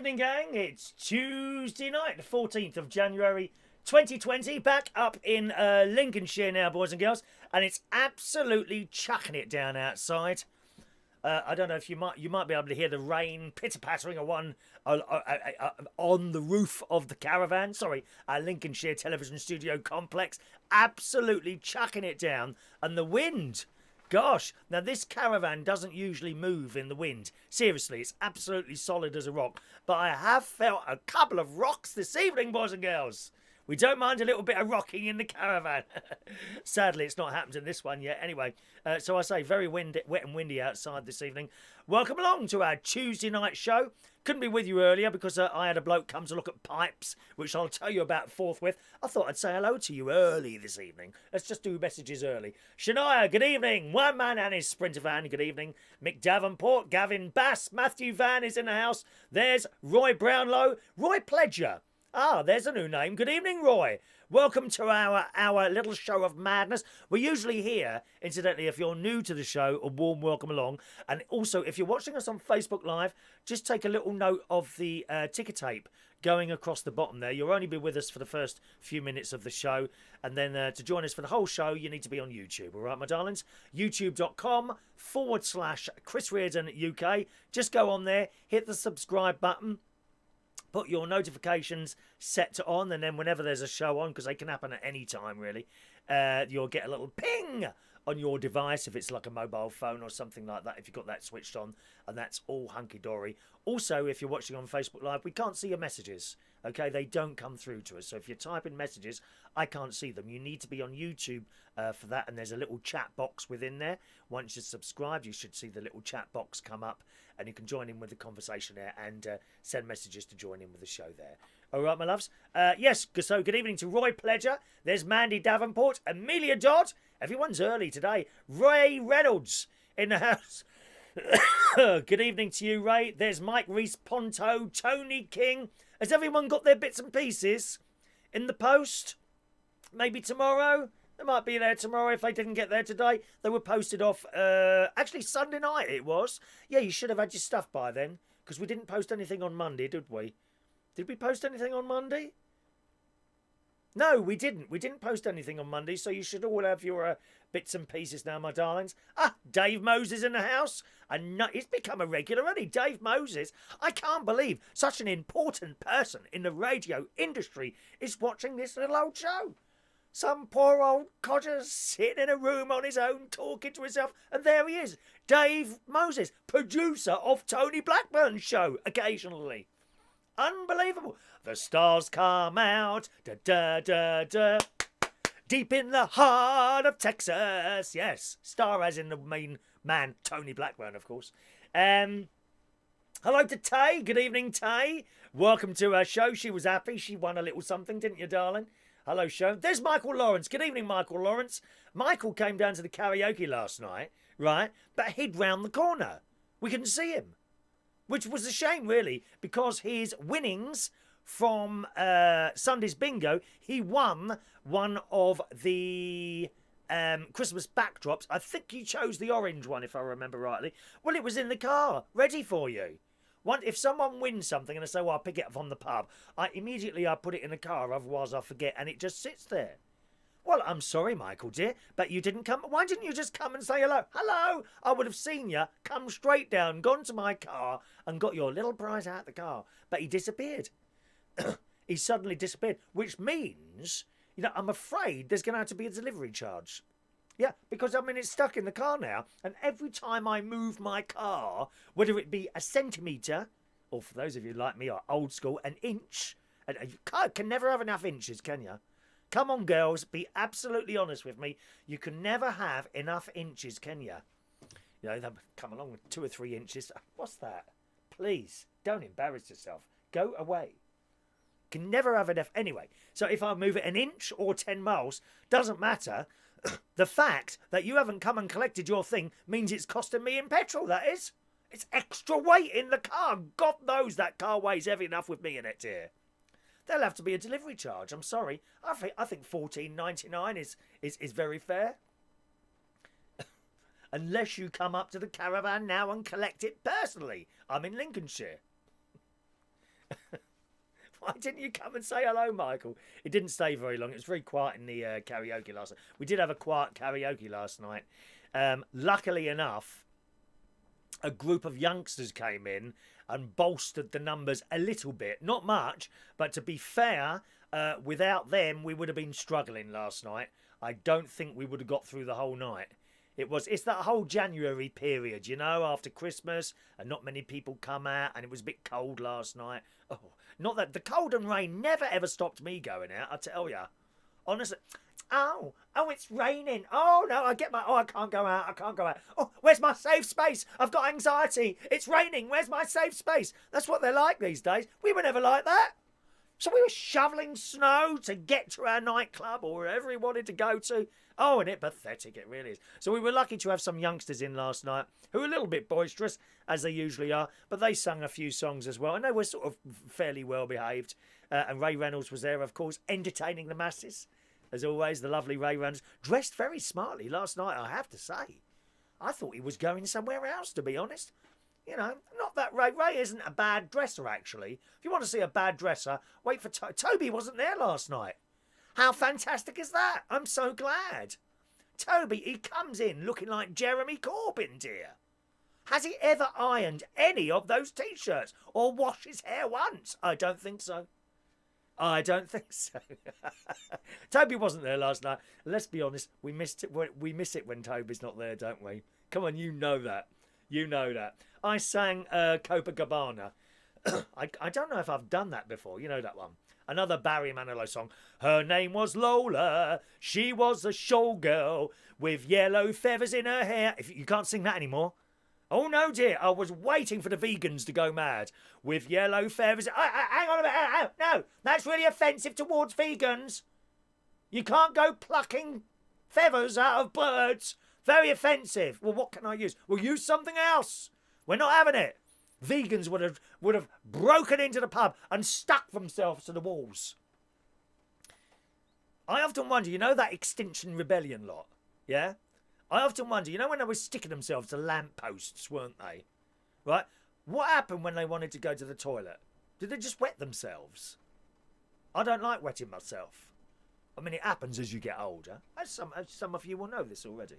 evening, gang. It's Tuesday night, the 14th of January 2020. Back up in Lincolnshire now, boys and girls. And it's absolutely chucking it down outside. I don't know if you might be able to hear the rain pitter-pattering on the roof of the caravan. Sorry, our Lincolnshire television studio complex. Absolutely chucking it down. And the wind... Gosh, now this caravan doesn't usually move in the wind. Seriously, it's absolutely solid as a rock. But I have felt a couple of rocks this evening, boys and girls. We don't mind a little bit of rocking in the caravan. Sadly, it's not happened in this one yet. Anyway, so I say very wet and windy outside this evening. Welcome along to our Tuesday night show. Couldn't be with you earlier because I had a bloke come to look at pipes, which I'll tell you about forthwith. I thought I'd say hello to you early this evening. Let's just do messages early. Shania, good evening. One Man and his Sprinter van, good evening. Mick Davenport, Gavin Bass, Matthew Van is in the house. There's Roy Brownlow, Roy Pledger. Ah, there's a new name. Good evening, Roy. Welcome to our little show of madness. We're usually here, incidentally, if you're new to the show, a warm welcome along. And also, if you're watching us on Facebook Live, just take a little note of the ticker tape going across the bottom there. You'll only be with us for the first few minutes of the show. And then to join us for the whole show, you need to be on YouTube. All right, my darlings? YouTube.com/Chris Reardon UK. Just go on there, hit the subscribe button. Put your notifications set to on, and then whenever there's a show on, because they can happen at any time, really, you'll get a little ping on your device if it's like a mobile phone or something like that, if you've got that switched on, and that's all hunky-dory. Also, if you're watching on Facebook Live, we can't see your messages, okay? They don't come through to us, so if you type in messages, I can't see them. You need to be on YouTube for that, and there's a little chat box within there. Once you're subscribed, you should see the little chat box come up, and you can join in with the conversation there and send messages to join in with the show there. All right, my loves? Yes, so good evening to Roy Pledger. There's Mandy Davenport, Amelia Dodd. Everyone's early today. Ray Reynolds in the house. Good evening to you, Ray. There's Mike Reese-Ponto, Tony King. Has everyone got their bits and pieces in the post? Maybe tomorrow? They might be there tomorrow if they didn't get there today. They were posted off, actually Sunday night it was. Yeah, you should have had your stuff by then, because we didn't post anything on Monday, did we? Did we post anything on Monday? No, we didn't. We didn't post anything on Monday, so you should all have your bits and pieces now, my darlings. Ah, Dave Moses in the house. He's become a regular, hasn't he? Dave Moses. I can't believe such an important person in the radio industry is watching this little old show. Some poor old codger sitting in a room on his own, talking to himself, and there he is. Dave Moses, producer of Tony Blackburn's show, occasionally. Unbelievable. The stars come out, da-da-da-da, deep in the heart of Texas. Yes, star as in the main man, Tony Blackburn, of course. Hello to Tay. Good evening, Tay. Welcome to her show. She was happy. She won a little something, didn't you, darling? Hello, show. There's Michael Lawrence. Good evening, Michael Lawrence. Michael came down to the karaoke last night, right? But hid round the corner. We couldn't see him. Which was a shame, really, because his winnings from Sunday's bingo, he won one of the Christmas backdrops. I think he chose the orange one, if I remember rightly. Well, it was in the car, ready for you. If someone wins something and I say, well, I'll pick it up from the pub, I put it in the car, otherwise I forget, and it just sits there. Well, I'm sorry, Michael, dear, but you didn't come. Why didn't you just come and say hello? Hello! I would have seen you, come straight down, gone to my car, and got your little prize out of the car. But he disappeared. He suddenly disappeared, which means, I'm afraid there's going to have to be a delivery charge. Yeah, because, it's stuck in the car now, and every time I move my car, whether it be a centimetre, or for those of you like me, are old school, an inch, and you can never have enough inches, can you? Come on, girls, be absolutely honest with me. You can never have enough inches, can you? They'll come along with 2 or 3 inches. What's that? Please, don't embarrass yourself. Go away. Can never have enough. Anyway, so if I move it an inch or 10 miles, doesn't matter. The fact that you haven't come and collected your thing means it's costing me in petrol, that is. It's extra weight in the car. God knows that car weighs heavy enough with me in it, dear. There'll have to be a delivery charge. I'm sorry. I think $14.99 is very fair. Unless you come up to the caravan now and collect it personally. I'm in Lincolnshire. Why didn't you come and say hello, Michael? It didn't stay very long. It was very quiet in the karaoke last night. We did have a quiet karaoke last night. Luckily enough, a group of youngsters came in and bolstered the numbers a little bit. Not much, but to be fair, without them, we would have been struggling last night. I don't think we would have got through the whole night. It's that whole January period, you know, after Christmas, and not many people come out, and it was a bit cold last night. Oh, not that the cold and rain never ever stopped me going out, I tell you. Honestly. Oh, it's raining. Oh, no, I can't go out. I can't go out. Oh, where's my safe space? I've got anxiety. It's raining. Where's my safe space? That's what they're like these days. We were never like that. So we were shoveling snow to get to our nightclub or wherever we wanted to go to. Oh, and it's pathetic, it really is. So we were lucky to have some youngsters in last night who were a little bit boisterous, as they usually are, but they sung a few songs as well, and they were sort of fairly well behaved. And Ray Reynolds was there, of course, entertaining the masses. As always, the lovely Ray Reynolds, dressed very smartly last night, I have to say. I thought he was going somewhere else, to be honest. You know, not that Ray isn't a bad dresser, actually. If you want to see a bad dresser, wait for Toby wasn't there last night. How fantastic is that? I'm so glad. Toby, he comes in looking like Jeremy Corbyn, dear. Has he ever ironed any of those T-shirts or washed his hair once? I don't think so. I don't think so. Toby wasn't there last night. Let's be honest, we missed it. We miss it when Toby's not there, don't we? Come on, you know that. You know that. I sang Copacabana. I don't know if I've done that before. You know that one. Another Barry Manilow song. Her name was Lola. She was a showgirl with yellow feathers in her hair. If you can't sing that anymore. Oh, no, dear. I was waiting for the vegans to go mad. With yellow feathers. Hang on a minute. No, that's really offensive towards vegans. You can't go plucking feathers out of birds. Very offensive. Well, what can I use? We'll use something else. We're not having it. Vegans would have broken into the pub and stuck themselves to the walls. I often wonder, you know that Extinction Rebellion lot? Yeah? I often wonder, you know when they were sticking themselves to lampposts, weren't they? Right? What happened when they wanted to go to the toilet? Did they just wet themselves? I don't like wetting myself. I mean, it happens as you get older. As some of you will know this already.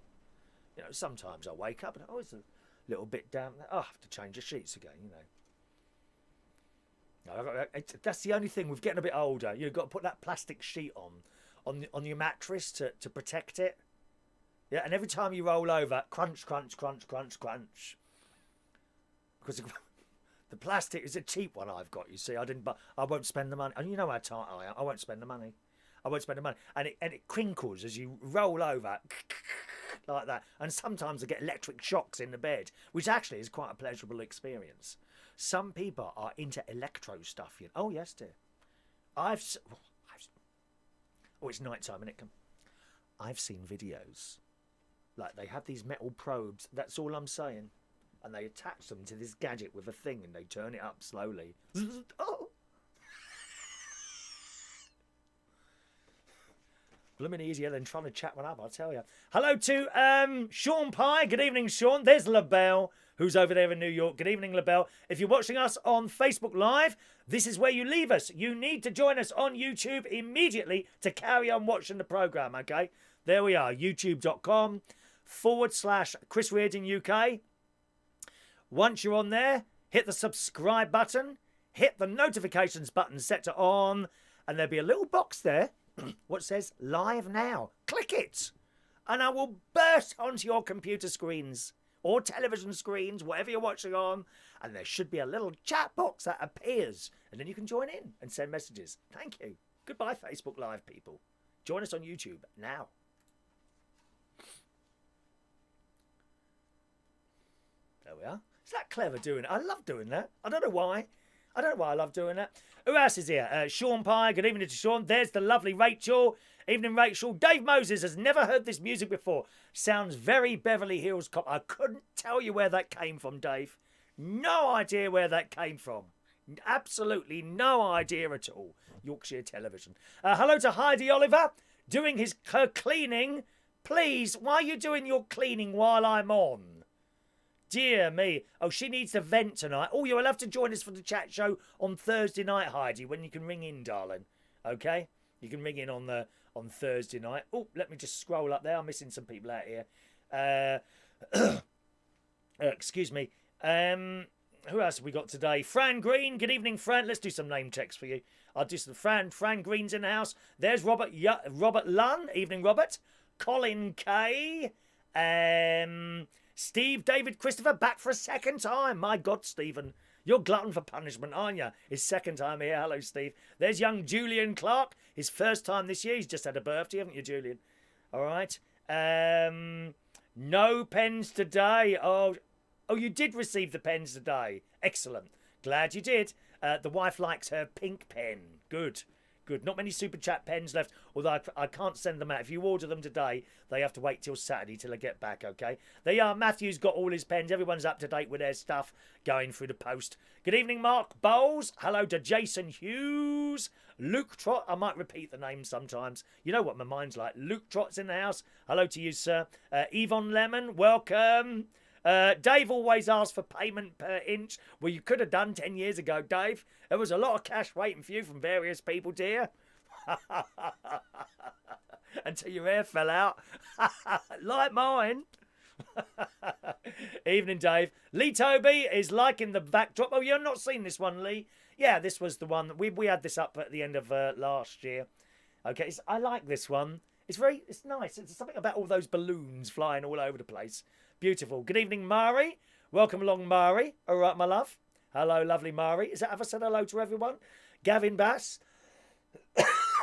You know, sometimes I wake up and it's a little bit damp. Oh, I have to change the sheets again, you know. That's the only thing with getting a bit older. You've got to put that plastic sheet on your mattress to protect it. Yeah, and every time you roll over, crunch, crunch, crunch, crunch, crunch. Because the plastic is a cheap one I've got, you see. I won't spend the money. And you know how tight I am. I won't spend the money. I won't spend the money. And it crinkles as you roll over like that. And sometimes I get electric shocks in the bed, which actually is quite a pleasurable experience. Some people are into electro stuff. You know? Oh, yes, dear. Oh, it's night time, innit? I've seen videos. Like, they have these metal probes. That's all I'm saying. And they attach them to this gadget with a thing and they turn it up slowly. Oh! Blooming easier than trying to chat one up, I'll tell you. Hello to Sean Pye. Good evening, Sean. There's LaBelle, who's over there in New York. Good evening, LaBelle. If you're watching us on Facebook Live, this is where you leave us. You need to join us on YouTube immediately to carry on watching the programme, okay? There we are, youtube.com/Chris Reardon UK. Once you're on there, hit the subscribe button, hit the notifications button set to on, and there'll be a little box there what says live now. Click it, and I will burst onto your computer screens or television screens, whatever you're watching on, and there should be a little chat box that appears, and then you can join in and send messages. Thank you. Goodbye, Facebook Live people. Join us on YouTube now. There we are. Is that clever doing it? I love doing that. I don't know why. I don't know why I love doing that. Who else is here? Sean Pye. Good evening to Sean. There's the lovely Rachel. Evening, Rachel. Dave Moses has never heard this music before. Sounds very Beverly Hills Cop. I couldn't tell you where that came from, Dave. No idea where that came from. Absolutely no idea at all. Yorkshire Television. Hello to Heidi Oliver. Doing her cleaning. Please, why are you doing your cleaning while I'm on? Dear me. Oh, she needs to vent tonight. Oh, you'll have to join us for the chat show on Thursday night, Heidi, when you can ring in, darling. Okay? You can ring in on Thursday night. Oh, let me just scroll up there. I'm missing some people out here. Excuse me. Who else have we got today? Fran Green. Good evening, Fran. Let's do some name checks for you. I'll do some. Fran Green's in the house. There's Robert Lunn. Evening, Robert. Colin K. Steve David Christopher back for a second time. My God, Stephen. You're glutton for punishment, aren't you? His second time here. Hello, Steve. There's young Julian Clark. His first time this year. He's just had a birthday, haven't you, Julian? All right. No pens today. Oh, you did receive the pens today. Excellent. Glad you did. The wife likes her pink pen. Good. Good. Not many Super Chat pens left, although I can't send them out. If you order them today, they have to wait till Saturday till I get back, okay? There you are. Matthew's got all his pens. Everyone's up to date with their stuff going through the post. Good evening, Mark Bowles. Hello to Jason Hughes. Luke Trott. I might repeat the name sometimes. You know what my mind's like. Luke Trott's in the house. Hello to you, sir. Yvonne Lemon, welcome. Dave always asks for payment per inch. Well, you could have done 10 years ago, Dave. There was a lot of cash waiting for you from various people, dear. Until your hair fell out. Like mine. Evening, Dave. Lee Toby is liking the backdrop. Oh, you've not seen this one, Lee? Yeah, this was the one. We had this up at the end of last year. Okay, I like this one. It's nice. It's something about all those balloons flying all over the place. Beautiful. Good evening, Mari. Welcome along, Mari. All right, my love. Hello, lovely Mari. Have I said hello to everyone? Gavin Bass.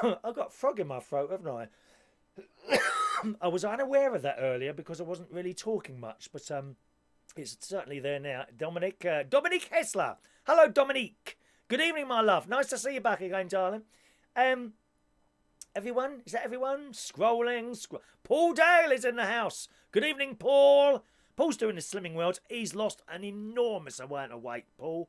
I've got a frog in my throat, haven't I? I was unaware of that earlier because I wasn't really talking much, but it's certainly there now. Dominic Hessler. Hello, Dominique. Good evening, my love. Nice to see you back again, darling. Everyone? Is that everyone? Scrolling. Paul Dale is in the house. Good evening, Paul. Paul's doing the Slimming World. He's lost an enormous amount of weight, Paul.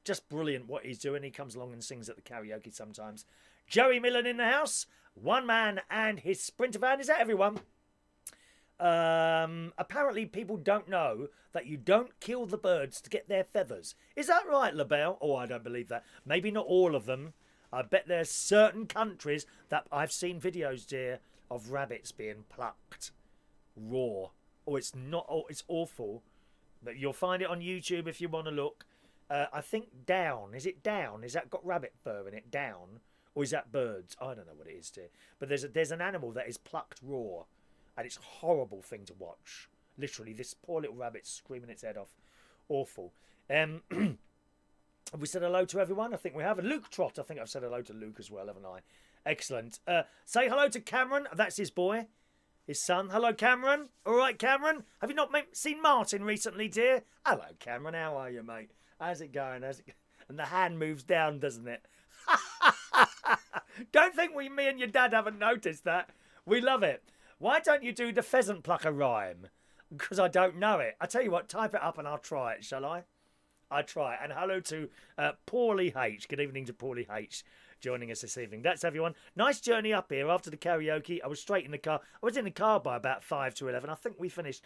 Just brilliant what he's doing. He comes along and sings at the karaoke sometimes. Joey Millen in the house. One man and his Sprinter van. Is that everyone? Apparently people don't know that you don't kill the birds to get their feathers. Is that right, LaBelle? Oh, I don't believe that. Maybe not all of them. I bet there's certain countries that I've seen videos, dear, of rabbits being plucked raw. Oh, it's not. Oh, it's awful. But you'll find it on YouTube if you want to look. I think down. Is it down? Is that got rabbit fur in it? Down, or is that birds? I don't know what it is, dear. But there's an animal that is plucked raw, and it's a horrible thing to watch. Literally, this poor little rabbit screaming its head off. Awful. Have we said hello to everyone? I think we have. And Luke Trott, I think I've said hello to Luke as well, haven't I? Excellent. Say hello to Cameron. That's his boy. His son. Hello, Cameron. All right, Cameron. Have you not seen Martin recently, dear? Hello, Cameron. How are you, mate? How's it going? And the hand moves down, doesn't it? Don't think me and your dad haven't noticed that. We love it. Why don't you do the pheasant plucker rhyme? Because I don't know it. I tell you what, type it up and I'll try it, shall I? I try. And hello to Paulie H. Good evening to Paulie H. Joining us this evening. That's everyone. Nice journey up here after the karaoke. I was straight in the car. I was in the car by about 5 to 11. I think we finished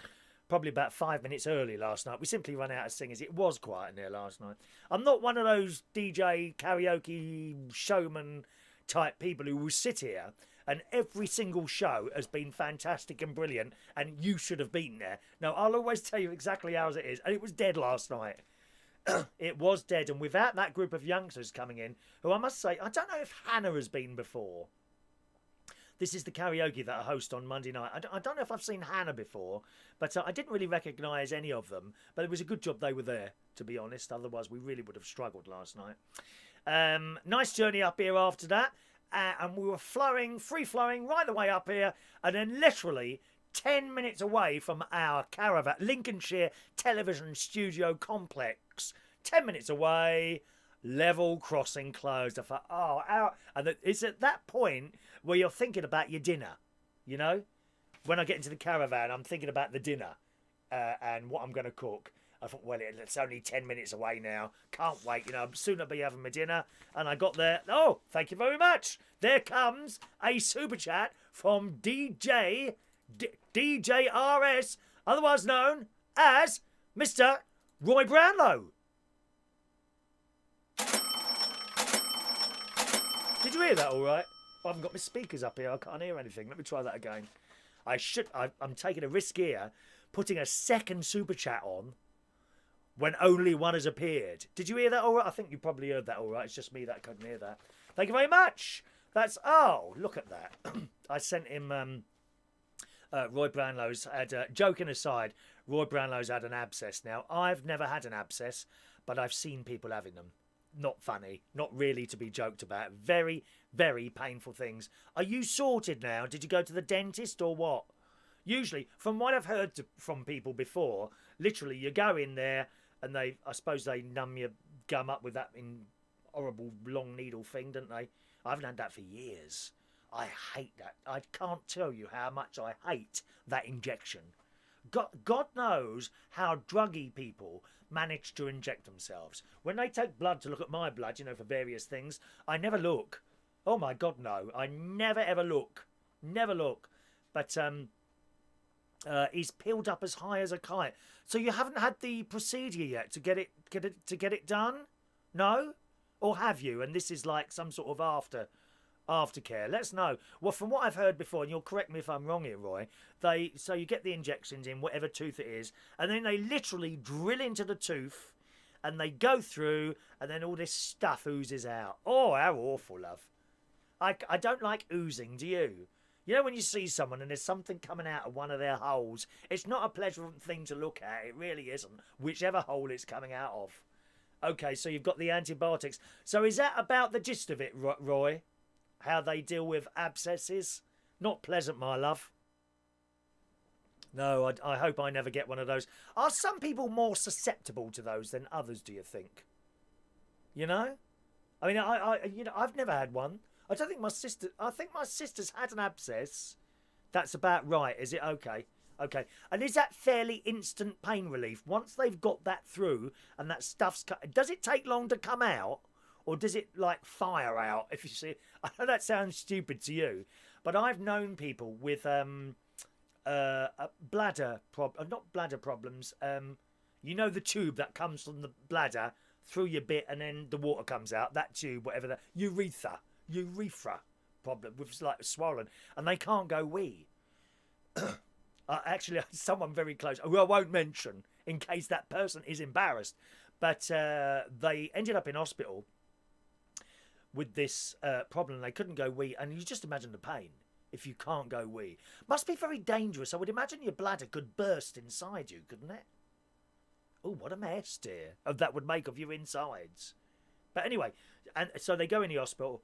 probably about 5 minutes early last night. We simply ran out of singers. It was quiet in there last night. I'm not one of those DJ karaoke showman type people who will sit here and every single show has been fantastic and brilliant and you should have been there. No, I'll always tell you exactly how it is. And it was dead last night. It was dead, and without that group of youngsters coming in, who I must say, I don't know if Hannah has been before. This is the karaoke that I host on Monday night. I don't know if I've seen Hannah before, but I didn't really recognise any of them. But it was a good job they were there, to be honest. Otherwise, we really would have struggled last night. Nice journey up here after that. And we were free-flowing right the way up here. And then literally 10 minutes away from our caravan, Lincolnshire Television Studio Complex. 10 minutes away, level crossing closed. I thought, oh, and it's at that point where you're thinking about your dinner, you know? When I get into the caravan, I'm thinking about the dinner and what I'm going to cook. I thought, well, it's only 10 minutes away now. Can't wait, you know. Soon I'll be having my dinner. And I got there. Oh, thank you very much. There comes a super chat from DJRS, otherwise known as Mr. Roy Brownlow. Did you hear that all right? I haven't got my speakers up here. I can't hear anything. Let me try that again. I'm taking a risk here, putting a second super chat on when only one has appeared. Did you hear that all right? I think you probably heard that all right. It's just me that couldn't hear that. Thank you very much. That's, oh, look at that. I sent him, Roy Brownlow's had, joking aside, Roy Brownlow's had an abscess. Now, I've never had an abscess, but I've seen people having them. Not funny. Not really to be joked about. Very, very painful things. Are you sorted now? Did you go to the dentist or what? Usually, from what I've heard from people before, literally you go in there and I suppose they numb your gum up with that horrible long needle thing, don't they? I haven't had that for years. I hate that. I can't tell you how much I hate that injection. God knows how druggy people manage to inject themselves. When they take blood to look at my blood, you know, for various things, I never look. Oh my God, no. I never ever look. Never look. But he's peeled up as high as a kite. So you haven't had the procedure yet to get it done? No? Or have you? And this is like some sort of aftercare. Let's know. Well, from what I've heard before, and you'll correct me if I'm wrong here, Roy, so you get the injections in whatever tooth it is, and then they literally drill into the tooth, and they go through, and then all this stuff oozes out. Oh, how awful, love. I don't like oozing, do you? You know when you see someone and there's something coming out of one of their holes, it's not a pleasant thing to look at. It really isn't, whichever hole it's coming out of. Okay, so you've got the antibiotics. So is that about the gist of it, Roy? How they deal with abscesses? Not pleasant, my love. No, I hope I never get one of those. Are some people more susceptible to those than others, do you think? You know? I mean, I've never had one. I think my sister's had an abscess. That's about right. Is it okay? Okay. And is that fairly instant pain relief? Once they've got that through and that stuff's cut, does it take long to come out? Or does it like fire out? If you see, I know that sounds stupid to you, but I've known people with bladder not bladder problems. You know the tube that comes from the bladder through your bit and then the water comes out. That tube, whatever that urethra problem with like swollen, and they can't go wee. Actually, someone very close, who I won't mention in case that person is embarrassed, but they ended up in hospital with this problem. They couldn't go wee, and you just imagine the pain if you can't go wee. Must be very dangerous. I would imagine your bladder could burst inside you, couldn't it? Oh, what a mess, dear, that would make of your insides. But anyway, and so they go in the hospital,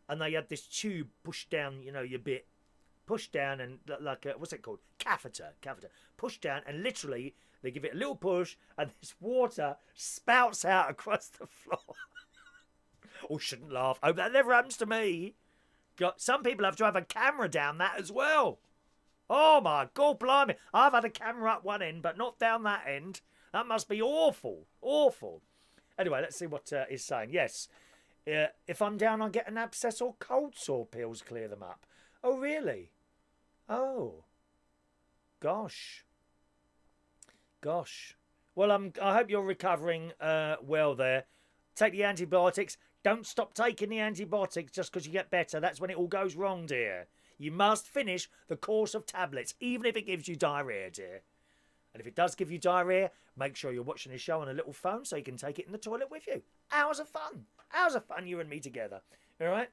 and they had this tube pushed down, you know, your bit, pushed down, and like a, what's it called? Catheter, pushed down, and literally they give it a little push, and this water spouts out across the floor. Oh, shouldn't laugh. Oh, that never happens to me. Some people have to have a camera down that as well. Oh, my God, blimey. I've had a camera up one end, but not down that end. That must be awful. Awful. Anyway, let's see what he's saying. Yes. If I'm down, I'll get an abscess or cold sore pills clear them up. Oh, really? Oh. Gosh. Well, I hope you're recovering well there. Take the antibiotics. Don't stop taking the antibiotics just because you get better. That's when it all goes wrong, dear. You must finish the course of tablets, even if it gives you diarrhea, dear. And if it does give you diarrhea, make sure you're watching the show on a little phone so you can take it in the toilet with you. Hours of fun. Hours of fun, you and me together. All right?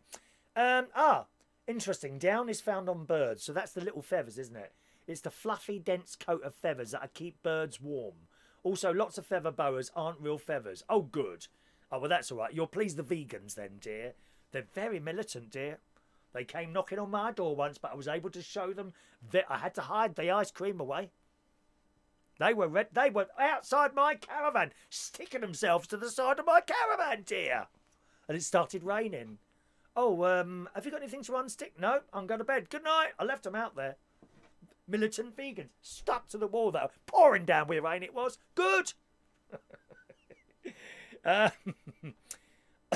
Interesting. Down is found on birds. So that's the little feathers, isn't it? It's the fluffy, dense coat of feathers that keep birds warm. Also, lots of feather boas aren't real feathers. Oh, good. Oh, well, that's all right. You'll please the vegans then, dear. They're very militant, dear. They came knocking on my door once, but I was able to show them that I had to hide the ice cream away. They were outside my caravan, sticking themselves to the side of my caravan, dear. And it started raining. Oh, have you got anything to unstick? No, I'm going to bed. Good night. I left them out there. Militant vegans, stuck to the wall, though. Pouring down with rain it was. Good.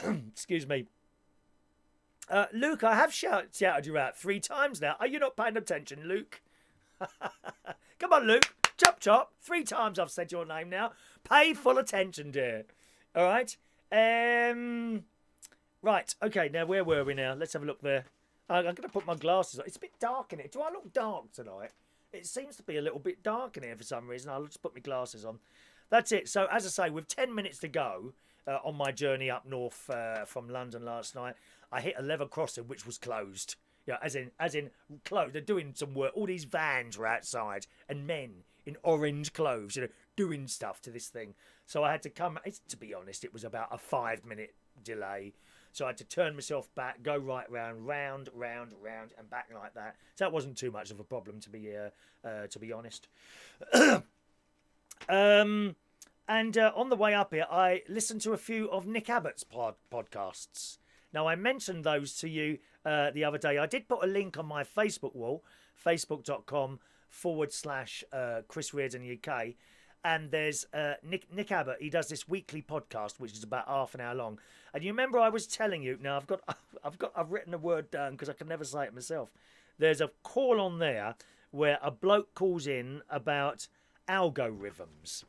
Excuse me. Luke, I have shouted you out 3 times now. Are you not paying attention, Luke? Come on, Luke. Chop chop. 3 times I've said your name now. Pay full attention, dear. All right. Right. Okay. Now where were we now? Let's have a look there. I'm going to put my glasses on. It's a bit dark in it. Do I look dark tonight? It seems to be a little bit dark in here for some reason. I'll just put my glasses on. That's it. So as I say, with 10 minutes to go on my journey up north from London last night, I hit a level crossing which was closed. Yeah, as in closed. They're doing some work. All these vans were outside and men in orange clothes, doing stuff to this thing. So I had to come. To be honest, it was about a 5-minute delay. So I had to turn myself back, go right round, and back like that. So that wasn't too much of a problem, to be honest. And on the way up here, I listened to a few of Nick Abbott's podcasts. Now, I mentioned those to you the other day. I did put a link on my Facebook wall, facebook.com/Chris Reardon UK. And there's Nick Abbott. He does this weekly podcast, which is about half an hour long. And you remember I was telling you. Now I've written a word down because I can never say it myself. There's a call on there where a bloke calls in about algorithms.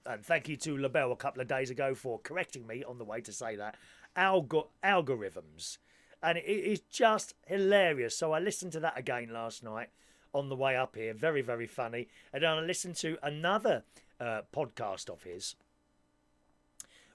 And thank you to LaBelle a couple of days ago for correcting me on the way to say that. Algorithms. And it is just hilarious. So I listened to that again last night on the way up here. Very, very funny. And then I listened to another podcast of his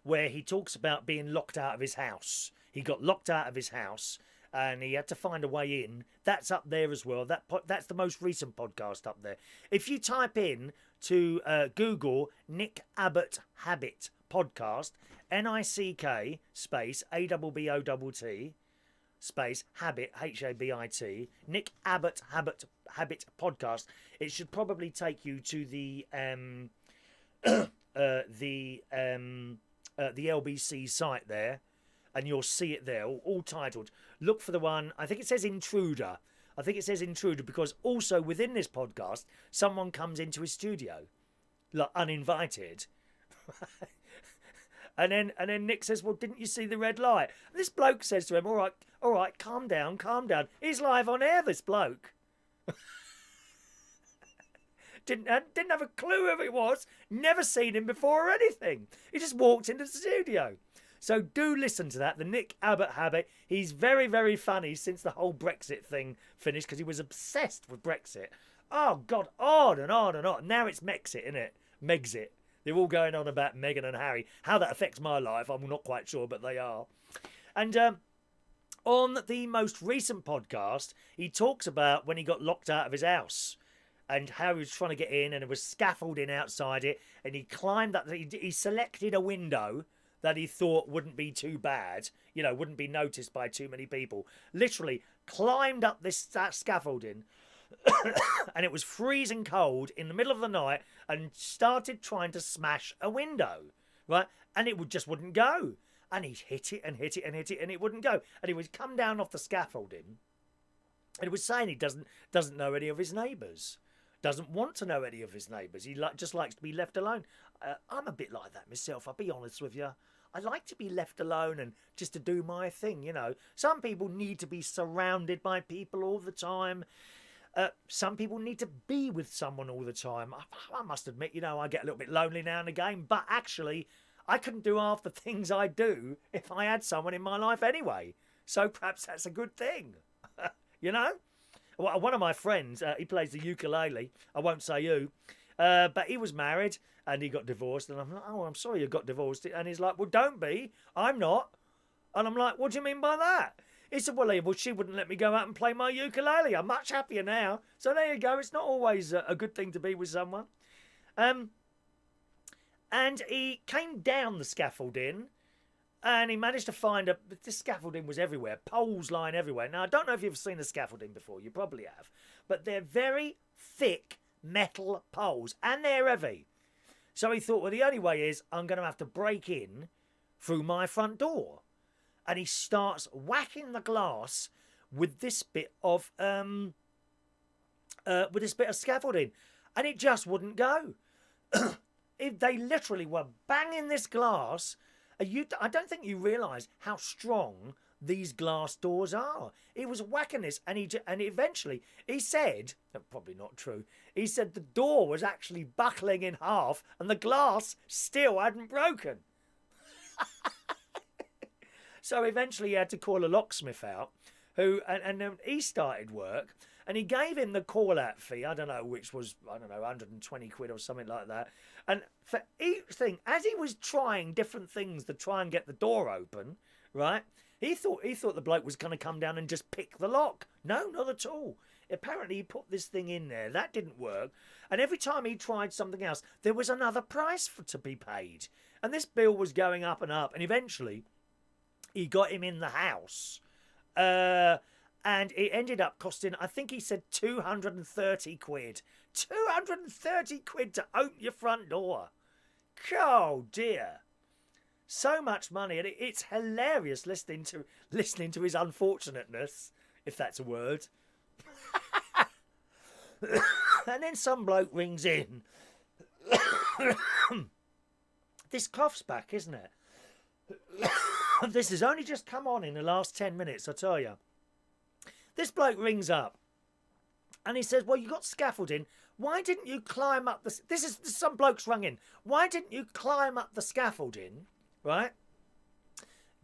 where he talks about being locked out of his house. He got locked out of his house and he had to find a way in. That's up there as well. That's the most recent podcast up there. If you type in to Google Nick Abbott Habit podcast, NICK space ABBOTT space habit HABIT, Nick Abbott Habit podcast, it should probably take you to the LBC site there, and you'll see it there, all titled. Look for the one, I think it says Intruder. I think it says Intruder because also within this podcast, someone comes into his studio, like uninvited. And then Nick says, well, didn't you see the red light? And this bloke says to him, all right, calm down. He's live on air, this bloke. Didn't have a clue who it was. Never seen him before or anything. He just walked into the studio. So do listen to that, the Nick Abbott Habit. He's very, very funny since the whole Brexit thing finished because he was obsessed with Brexit. Oh, God, on and on and on. Now it's Mexit, isn't it? Megxit. They're all going on about Meghan and Harry. How that affects my life, I'm not quite sure, but they are. And on the most recent podcast, he talks about when he got locked out of his house and how he was trying to get in and there was scaffolding outside it. And he climbed up, he selected a window that he thought wouldn't be too bad, wouldn't be noticed by too many people. Literally climbed up this scaffolding and it was freezing cold in the middle of the night and started trying to smash a window, right? And it just wouldn't go. And he hit it and hit it and hit it and it wouldn't go. And he would come down off the scaffolding and he was saying he doesn't know any of his neighbours. Doesn't want to know any of his neighbours. He just likes to be left alone. I'm a bit like that myself, I'll be honest with you. I like to be left alone and just to do my thing, Some people need to be surrounded by people all the time. Some people need to be with someone all the time. I must admit, I get a little bit lonely now and again, but actually, I couldn't do half the things I do if I had someone in my life anyway. So perhaps that's a good thing, One of my friends, he plays the ukulele. I won't say who, but he was married and he got divorced. And I'm like, oh, I'm sorry you got divorced. And he's like, well, don't be. I'm not. And I'm like, what do you mean by that? He said, well, she wouldn't let me go out and play my ukulele. I'm much happier now. So there you go. It's not always a good thing to be with someone. And he came down the scaffolding and he managed to find the scaffolding was everywhere. Poles lying everywhere. Now, I don't know if you've seen the scaffolding before. You probably have. But they're very thick metal poles and they're heavy. So he thought, well, the only way is I'm going to have to break in through my front door. And he starts whacking the glass with this bit of scaffolding, and it just wouldn't go. They literally were banging this glass. I don't think you realise how strong these glass doors are. He was whacking this, and eventually he said, probably not true, he said the door was actually buckling in half and the glass still hadn't broken. So eventually he had to call a locksmith out, and then he started work, and he gave him the call-out fee, I don't know, which was, 120 quid or something like that. And for each thing, as he was trying different things to try and get the door open, right, he thought the bloke was going to come down and just pick the lock. No, not at all. Apparently he put this thing in there. That didn't work. And every time he tried something else, there was another price to be paid. And this bill was going up and up. And eventually he got him in the house. And it ended up costing, I think he said 230 quid. 230 quid to open your front door. Oh dear. So much money, and it's hilarious listening to his unfortunateness, if that's a word. And then some bloke rings in. This cough's back, isn't it? This has only just come on in the last 10 minutes, I tell you. This bloke rings up, and he says, well, you got scaffolding. Why didn't you climb up the... This is some bloke's rung in. Why didn't you climb up the scaffolding, right?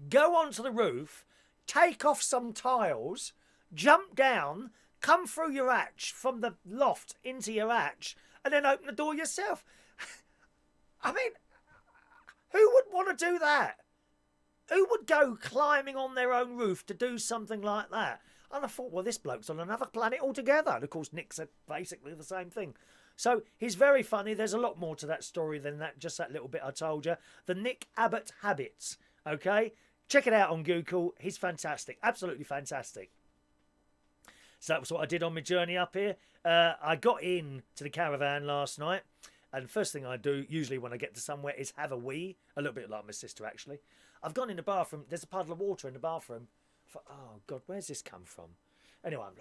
Go onto the roof, take off some tiles, jump down, come through your hatch from the loft into your hatch, and then open the door yourself. I mean, who would want to do that? Who would go climbing on their own roof to do something like that? And I thought, well, this bloke's on another planet altogether. And of course, Nick said basically the same thing. So he's very funny. There's a lot more to that story than that, just that little bit I told you. The Nick Abbott Habits, okay? Check it out on Google. He's fantastic. Absolutely fantastic. So that was what I did on my journey up here. I got in to the caravan last night. And the first thing I do, usually when I get to somewhere, is have a wee. A little bit like my sister, actually. I've gone in the bathroom. There's a puddle of water in the bathroom. I thought, oh, God, where's this come from? Anyway, I'm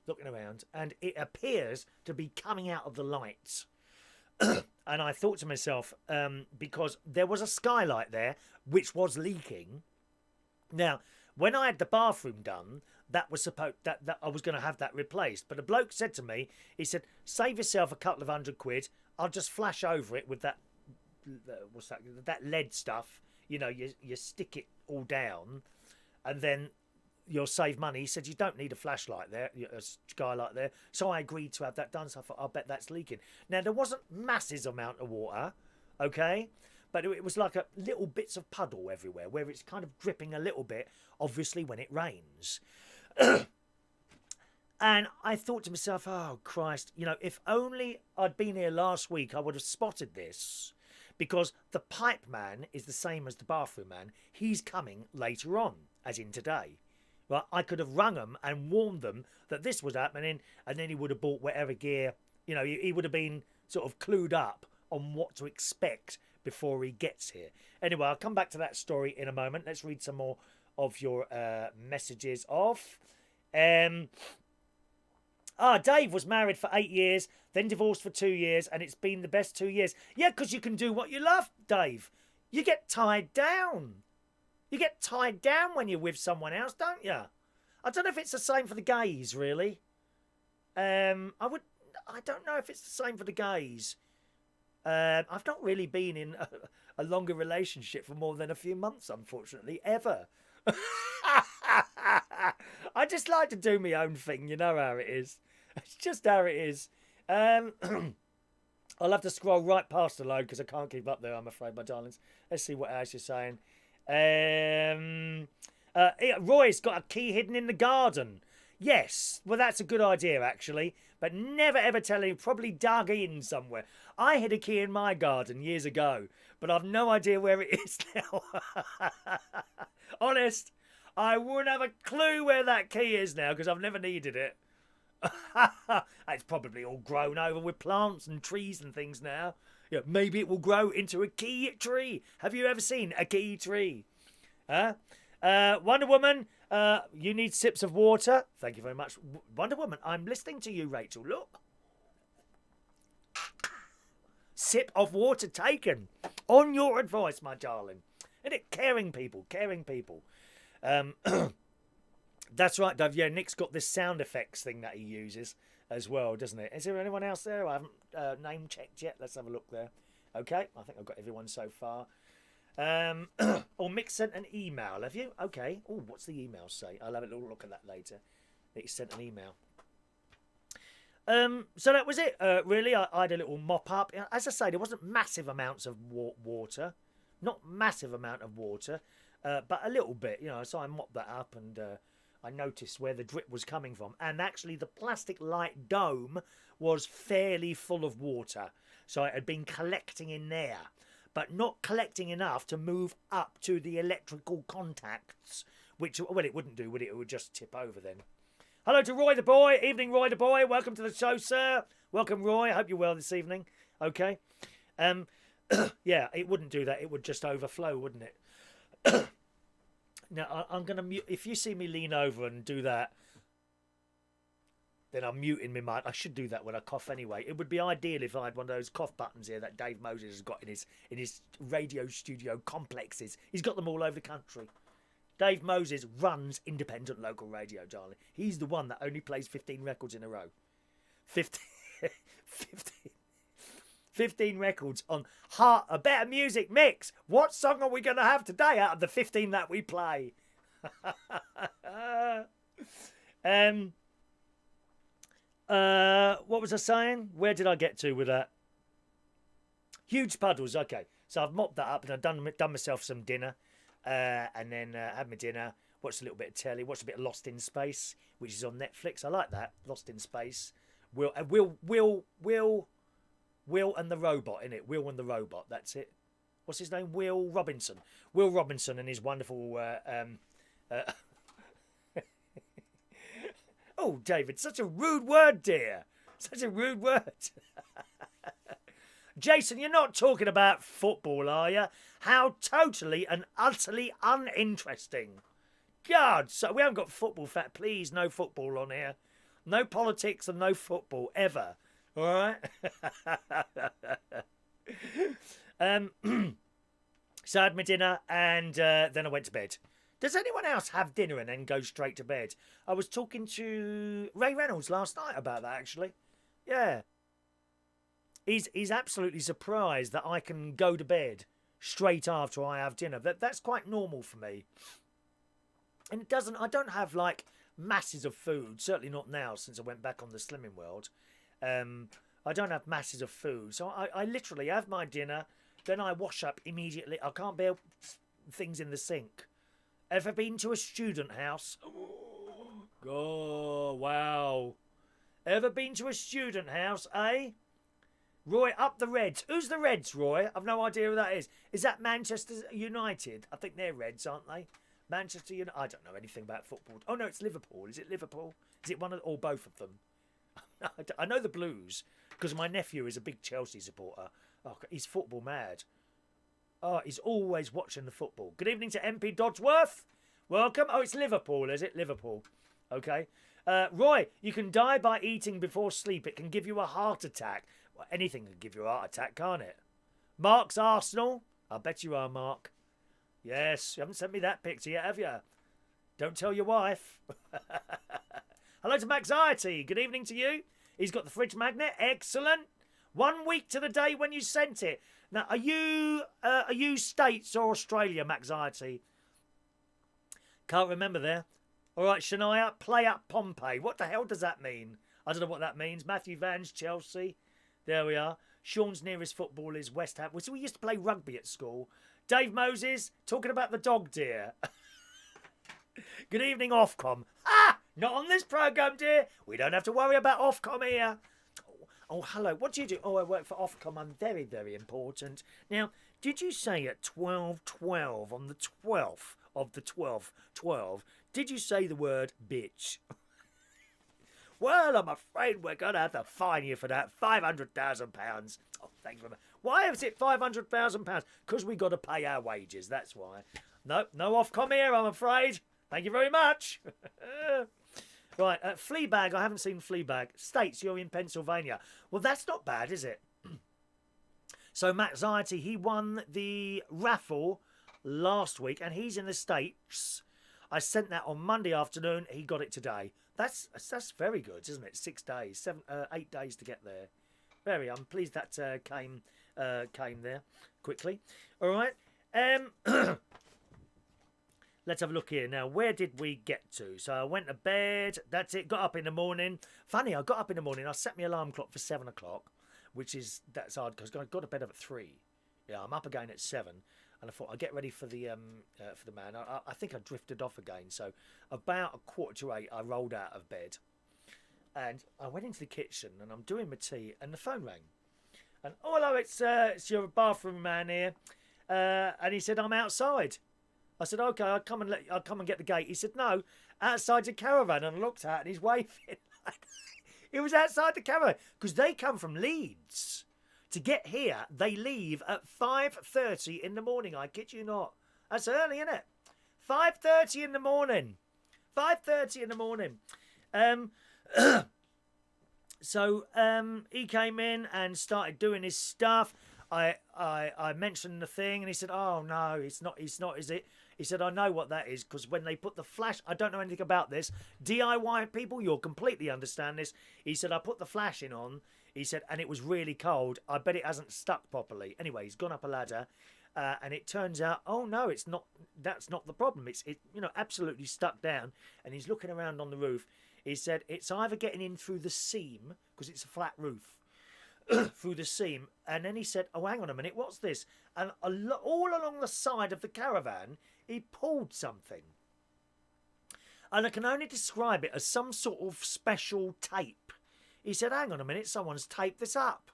looking around, and it appears to be coming out of the lights. And I thought to myself, because there was a skylight there, which was leaking. Now, when I had the bathroom done, that was supposed that I was going to have that replaced. But a bloke said to me, he said, save yourself a couple of £100. I'll just flash over it with that, what's that? That lead stuff. You know, you stick it all down, and then you'll save money. He said, you don't need a flashlight there, a skylight there. So I agreed to have that done. So I thought, I'll bet that's leaking. Now, there wasn't massive amount of water, okay? But it was like a little bits of puddle everywhere, where it's kind of dripping a little bit, obviously, when it rains. And I thought to myself, oh, Christ, you know, if only I'd been here last week, I would have spotted this. Because the pipe man is the same as the bathroom man. He's coming later on, as in today. Right? I could have rung them and warned them that this was happening, and then he would have bought whatever gear. You know, he would have been sort of clued up on what to expect before he gets here. Anyway, I'll come back to that story in a moment. Let's read some more of your messages off. Dave was married for 8 years, then divorced for 2 years, and it's been the best 2 years. Yeah, because you can do what you love, Dave. You get tied down. You get tied down when you're with someone else, don't you? I don't know if it's the same for the gays, really. I don't know if it's the same for the gays. I've not really been in a longer relationship for more than a few months, unfortunately, ever. I just like to do my own thing, you know how it is. It's just how it is. I'll have to scroll right past the load because I can't keep up there, I'm afraid, my darlings. Let's see what else you're saying. Roy's got a key hidden in the garden. Yes, well, that's a good idea, actually. But never ever tell him, probably dug in somewhere. I hid a key in my garden years ago, but I've no idea where it is now. Honest, I wouldn't have a clue where that key is now because I've never needed it. It's probably all grown over with plants and trees and things now. Yeah, maybe it will grow into a key tree. Have you ever seen a key tree? Wonder Woman, you need sips of water. Thank you very much. Wonder Woman, I'm listening to you, Rachel. Look. Sip of water taken. On your advice, my darling. Isn't it? Caring people, caring people. That's right, Dave. Yeah, Nick's got this sound effects thing that he uses as well, doesn't it? Is there anyone else there? I haven't name checked yet. Let's have a look there. Okay, I think I've got everyone so far. Or Mick sent an email, have you? Okay. Oh, what's the email say? I'll have a little look at that later. He sent an email. So that was it, really. I had a little mop up. As I say, there wasn't massive amounts of water. Not massive amount of water, but a little bit, you know. So I mopped that up and I noticed where the drip was coming from. And actually the plastic light dome was fairly full of water. So it had been collecting in there, but not collecting enough to move up to the electrical contacts, which, well, it wouldn't do, would it? It would just tip over then. Hello to Roy the boy. Evening, Roy the boy. Welcome to the show, sir. Welcome, Roy. I hope you're well this evening. Okay. Yeah, it wouldn't do that. It would just overflow, wouldn't it? Now, I'm going to mute. If you see me lean over and do that, then I'm muting my mic. I should do that when I cough anyway. It would be ideal if I had one of those cough buttons here that Dave Moses has got in his radio studio complexes. He's got them all over the country. Dave Moses runs independent local radio, darling. He's the one that only plays 15 records in a row. 15 records on a better music mix. What song are we going to have today out of the 15 that we play? What was I saying? Where did I get to with that? Huge puddles. Okay, so I've mopped that up and I've done myself some dinner. And then had my dinner, watched a little bit of telly, watched a bit of Lost in Space, which is on Netflix. I like that, Lost in Space. Will and the robot, innit? Will and the robot, that's it. What's his name? Will Robinson. Will Robinson and his wonderful... Oh, David, such a rude word, dear. Such a rude word. Jason, you're not talking about football, are you? How totally and utterly uninteresting. God, so we haven't got football fat. Please, no football on here. No politics and no football, ever. All right? So I had my dinner and then I went to bed. Does anyone else have dinner and then go straight to bed? I was talking to Ray Reynolds last night about that, actually. Yeah. He's absolutely surprised that I can go to bed straight after I have dinner. That's quite normal for me. And I don't have like masses of food, certainly not now since I went back on the Slimming World. I don't have masses of food. So I literally have my dinner, then I wash up immediately. I can't bear things in the sink. Ever been to a student house? Oh, wow. Ever been to a student house, eh? Roy, up the Reds. Who's the Reds, Roy? I've no idea who that is. Is that Manchester United? I think they're Reds, aren't they? Manchester United. I don't know anything about football. Oh, no, it's Liverpool. Is it Liverpool? Is it one of or both of them? I know the Blues because my nephew is a big Chelsea supporter. Oh, he's football mad. Oh, he's always watching the football. Good evening to MP Dodsworth. Welcome. Oh, it's Liverpool, is it? Liverpool. Okay. Roy, you can die by eating before sleep. It can give you a heart attack. Well, anything can give you a heart attack, can't it? Marc's Arsenal. I bet you are, Marc. Yes, you haven't sent me that picture yet, have you? Don't tell your wife. Hello to Maxiety. Good evening to you. He's got the fridge magnet. Excellent. 1 week to the day when you sent it. Now, are you States or Australia, Maxiety? Can't remember there. All right, Shania, play up Pompey. What the hell does that mean? I don't know what that means. Matthew Van's Chelsea. There we are. Sean's nearest football is West Ham. So we used to play rugby at school. Dave Moses, talking about the dog, dear. Good evening, Ofcom. Ah, not on this programme, dear. We don't have to worry about Ofcom here. Oh, hello. What do you do? Oh, I work for Ofcom. I'm very, very important. Now, did you say at 12:12 on the 12th of the 12th, did you say the word bitch? Well, I'm afraid we're going to have to fine you for that. £500,000. Oh, thanks very much. Why is it £500,000? Because we got to pay our wages. That's why. No Ofcom here, I'm afraid. Thank you very much. Right, Fleabag. I haven't seen Fleabag. States, you're in Pennsylvania. Well, that's not bad, is it? So Matt Ziety, he won the raffle last week, and he's in the States. I sent that on Monday afternoon. He got it today. That's very good, isn't it? 6 days, 8 days to get there. I'm pleased that came there quickly. All right. Let's have a look here. Now, where did we get to? So I went to bed. That's it. Got up in the morning. Funny, I got up in the morning. I set my alarm clock for 7 o'clock, that's hard because I got to bed up at 3. Yeah, I'm up again at 7. And I thought I'd get ready for the man. I think I drifted off again. So about 7:45, I rolled out of bed. And I went into the kitchen and I'm doing my tea and the phone rang. And, oh, hello, it's your bathroom man here. And he said, I'm outside. I said, okay, I'll come and get the gate. He said, no, outside the caravan. And I looked at it and he's waving. He was outside the caravan because they come from Leeds. To get here, they leave at 5:30 in the morning. I kid you not. That's early, isn't it? 5:30 in the morning. 5:30 in the morning. So he came in and started doing his stuff. I mentioned the thing and he said, oh, no, it's not, is it? He said, I know what that is because when they put the flash, I don't know anything about this. DIY people, you'll completely understand this. He said, I put the flashing on. He said, and it was really cold. I bet it hasn't stuck properly. Anyway, he's gone up a ladder and it turns out, oh, no, it's not. That's not the problem. It's absolutely stuck down. And he's looking around on the roof. He said, it's either getting in through the seam because it's a flat roof. Through the seam, and then he said, oh, hang on a minute, what's this? And all along the side of the caravan he pulled something, and I can only describe it as some sort of special tape. He said, hang on a minute, someone's taped this up.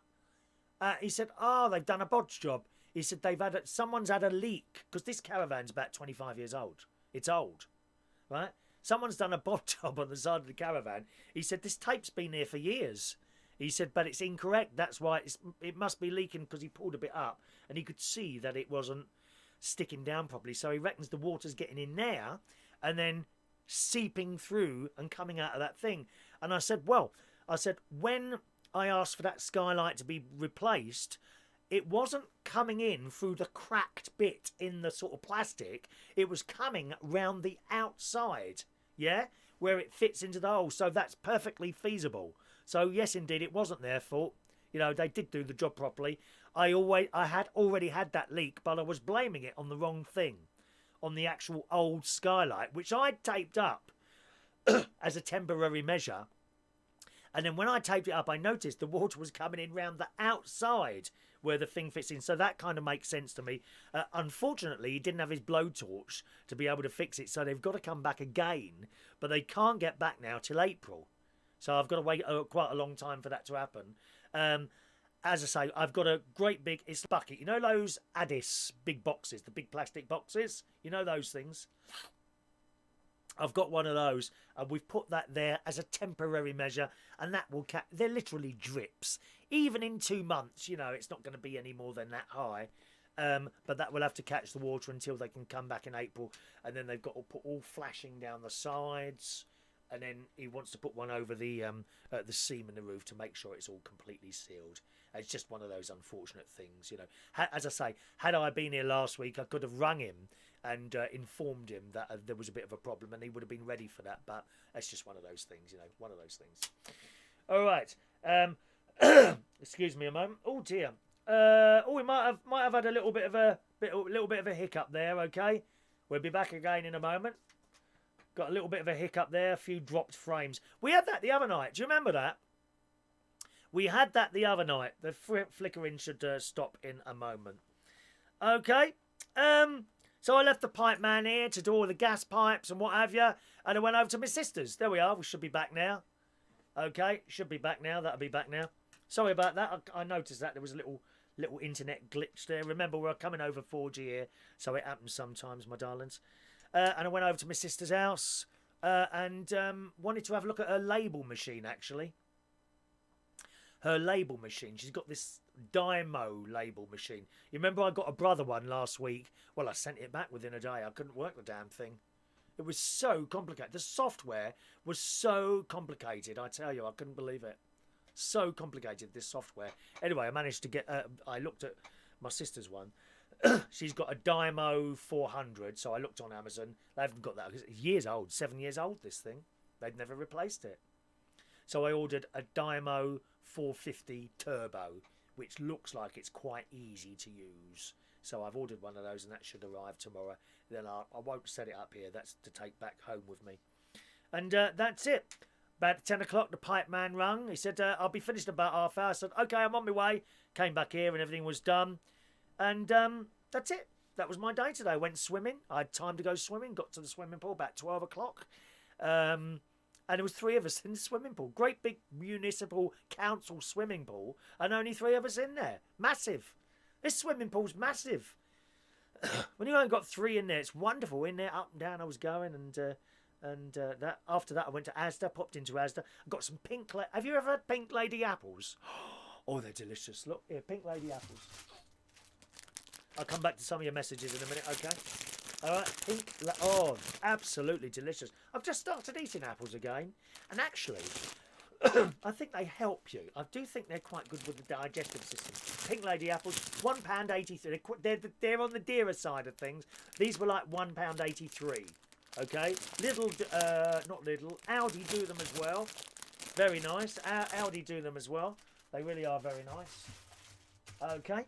He said, oh, they've done a bodge job. He said someone's had a leak because this caravan's about 25 years old. It's old, right? Someone's done a bodge job on the side of the caravan. He said this tape's been here for years. He said, but it's incorrect. That's why it must be leaking because he pulled a bit up and he could see that it wasn't sticking down properly. So he reckons the water's getting in there and then seeping through and coming out of that thing. And I said, when I asked for that skylight to be replaced, it wasn't coming in through the cracked bit in the sort of plastic. It was coming round the outside, yeah, where it fits into the hole. So that's perfectly feasible. So yes, indeed, it wasn't their fault. They did do the job properly. I had already had that leak, but I was blaming it on the wrong thing, on the actual old skylight, which I'd taped up as a temporary measure. And then when I taped it up, I noticed the water was coming in round the outside where the thing fits in. So that kind of makes sense to me. Unfortunately, he didn't have his blowtorch to be able to fix it. So they've got to come back again, but they can't get back now till April. So I've got to wait quite a long time for that to happen. As I say, I've got a great big, it's bucket. You know those Addis big boxes, the big plastic boxes? You know those things? I've got one of those, and we've put that there as a temporary measure, and that will they're literally drips. Even in 2 months, it's not going to be any more than that high. But that will have to catch the water until they can come back in April, and then they've got to put all flashing down the sides. And then he wants to put one over the seam in the roof to make sure it's all completely sealed. It's just one of those unfortunate things, As I say, had I been here last week, I could have rung him and informed him that there was a bit of a problem, and he would have been ready for that. But it's just one of those things, one of those things. All right. Excuse me a moment. Oh dear. We might have had a little bit of a hiccup there. Okay, we'll be back again in a moment. Got a little bit of a hiccup there, a few dropped frames. We had that the other night. Do you remember that? We had that the other night. The flickering should stop in a moment. Okay. So I left the pipe man here to do all the gas pipes and what have you. And I went over to my sister's. There we are. We should be back now. Okay. Should be back now. That'll be back now. Sorry about that. I noticed that there was a little internet glitch there. Remember, we're coming over 4G here. So it happens sometimes, my darlings. And I went over to my sister's house and wanted to have a look at her label machine, actually. Her label machine. She's got this Dymo label machine. You remember I got a brother one last week? Well, I sent it back within a day. I couldn't work the damn thing. It was so complicated. The software was so complicated. I tell you, I couldn't believe it. So complicated, this software. Anyway, I managed to get... I looked at my sister's one. she's got a Dymo 400. So I looked on Amazon. They haven't got that. It's years old, 7 years old, this thing. They've never replaced it. So I ordered a Dymo 450 Turbo, which looks like it's quite easy to use. So I've ordered one of those, and that should arrive tomorrow. Then I won't set it up here. That's to take back home with me. And that's it. About 10 o'clock, the pipe man rung. He said, I'll be finished in about half hour. I said, okay, I'm on my way. Came back here and everything was done. And that's it. That was my day today. I went swimming. I had time to go swimming. Got to the swimming pool about 12 o'clock. And there was 3 of us in the swimming pool. Great big municipal council swimming pool. And only 3 of us in there. Massive. This swimming pool's massive. When you only got 3 in there, it's wonderful. In there, up and down I was going. And that after that, I went to Asda, popped into Asda. I got some pink... Have you ever had pink lady apples? Oh, they're delicious. Look, here, pink lady apples. I'll come back to some of your messages in a minute, okay? All right, pink... Oh, absolutely delicious. I've just started eating apples again. And actually, I think they help you. I do think they're quite good with the digestive system. Pink lady apples, £1.83. They're on the dearer side of things. These were like £1.83. Okay, not little. Aldi do them as well. Very nice. Aldi do them as well. They really are very nice. Okay,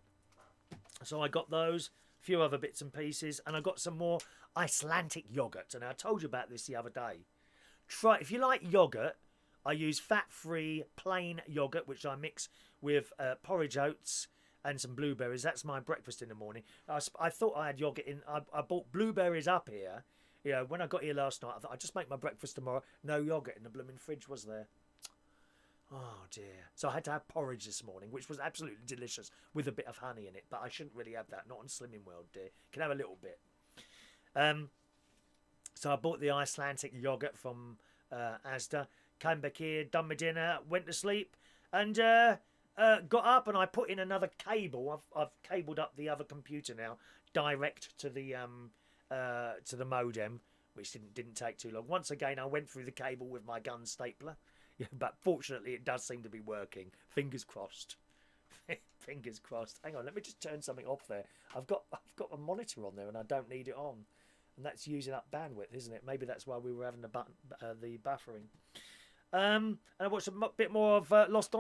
so I got those. A few other bits and pieces, and I got some more Icelandic yogurt. And I told you about this the other day. Try if you like yogurt. I use fat-free plain yogurt, which I mix with porridge oats and some blueberries. That's my breakfast in the morning. I thought I had yogurt in. I bought blueberries up here. You know, when I got here last night, I thought I'd just make my breakfast tomorrow. No yogurt in the blooming fridge, was there? Oh, dear. So I had to have porridge this morning, which was absolutely delicious, with a bit of honey in it. But I shouldn't really have that. Not on Slimming World, dear. Can have a little bit. So I bought the Icelandic yogurt from Asda. Came back here, done my dinner, went to sleep. And got up and I put in another cable. I've cabled up the other computer now, direct to the modem, which didn't take too long. Once again, I went through the cable with my gun stapler, but fortunately it does seem to be working. Fingers crossed. Fingers crossed. Hang on, let me just turn something off there. I've got a monitor on there and I don't need it on, and that's using up bandwidth, isn't it? Maybe that's why we were having the buffering. And I watched a bit more of Lost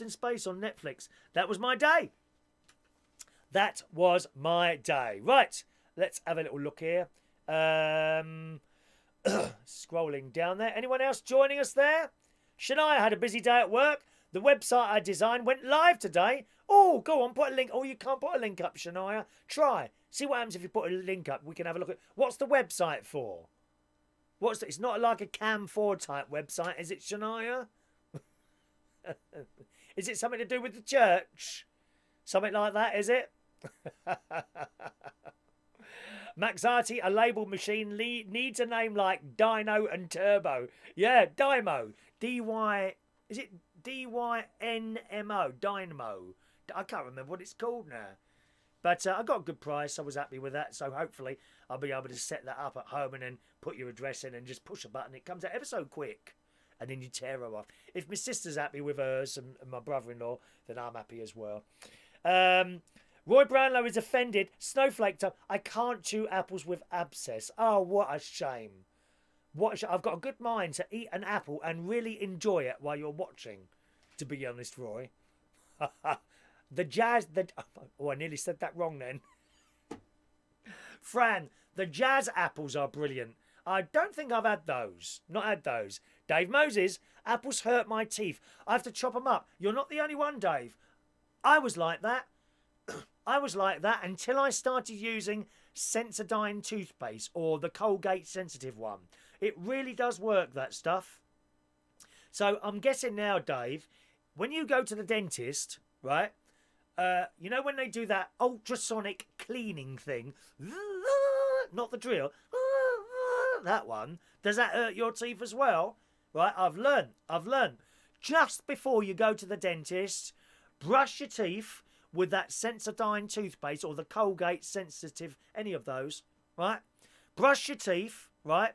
in Space on Netflix. That was my day. That was my day. Right. Let's have a little look here. Scrolling down there. Anyone else joining us there? Shania had a busy day at work. The website I designed went live today. Oh, go on, put a link. Oh, you can't put a link up, Shania. Try. See what happens if you put a link up. We can have a look at... What's the website for? It's not like a Cam 4 type website, is it, Shania? Is it something to do with the church? Something like that, is it? Maxati, a label machine needs a name like Dino and Turbo. Yeah, Dymo. D-Y... Is it D-Y-N-M-O? Dynamo. I can't remember what it's called now. But I got a good price. I was happy with that. So hopefully I'll be able to set that up at home and then put your address in and just push a button. It comes out ever so quick. And then you tear her off. If my sister's happy with hers and my brother-in-law, then I'm happy as well. Roy Brownlow is offended. Snowflake time. I can't chew apples with abscess. Oh, what a shame. I've got a good mind to eat an apple and really enjoy it while you're watching, to be honest, Roy. Oh, I nearly said that wrong then. Fran, the jazz apples are brilliant. I don't think I've had those. Not had those. Dave Moses, apples hurt my teeth. I have to chop them up. You're not the only one, Dave. I was like that. I was like that until I started using Sensodyne toothpaste, or the Colgate sensitive one. It really does work, that stuff. So I'm guessing now, Dave, when you go to the dentist, right, you know when they do that ultrasonic cleaning thing, not the drill, that one, does that hurt your teeth as well? Right, I've learned. Just before you go to the dentist, brush your teeth with that Sensodyne toothpaste or the Colgate sensitive, any of those, right? Brush your teeth, right,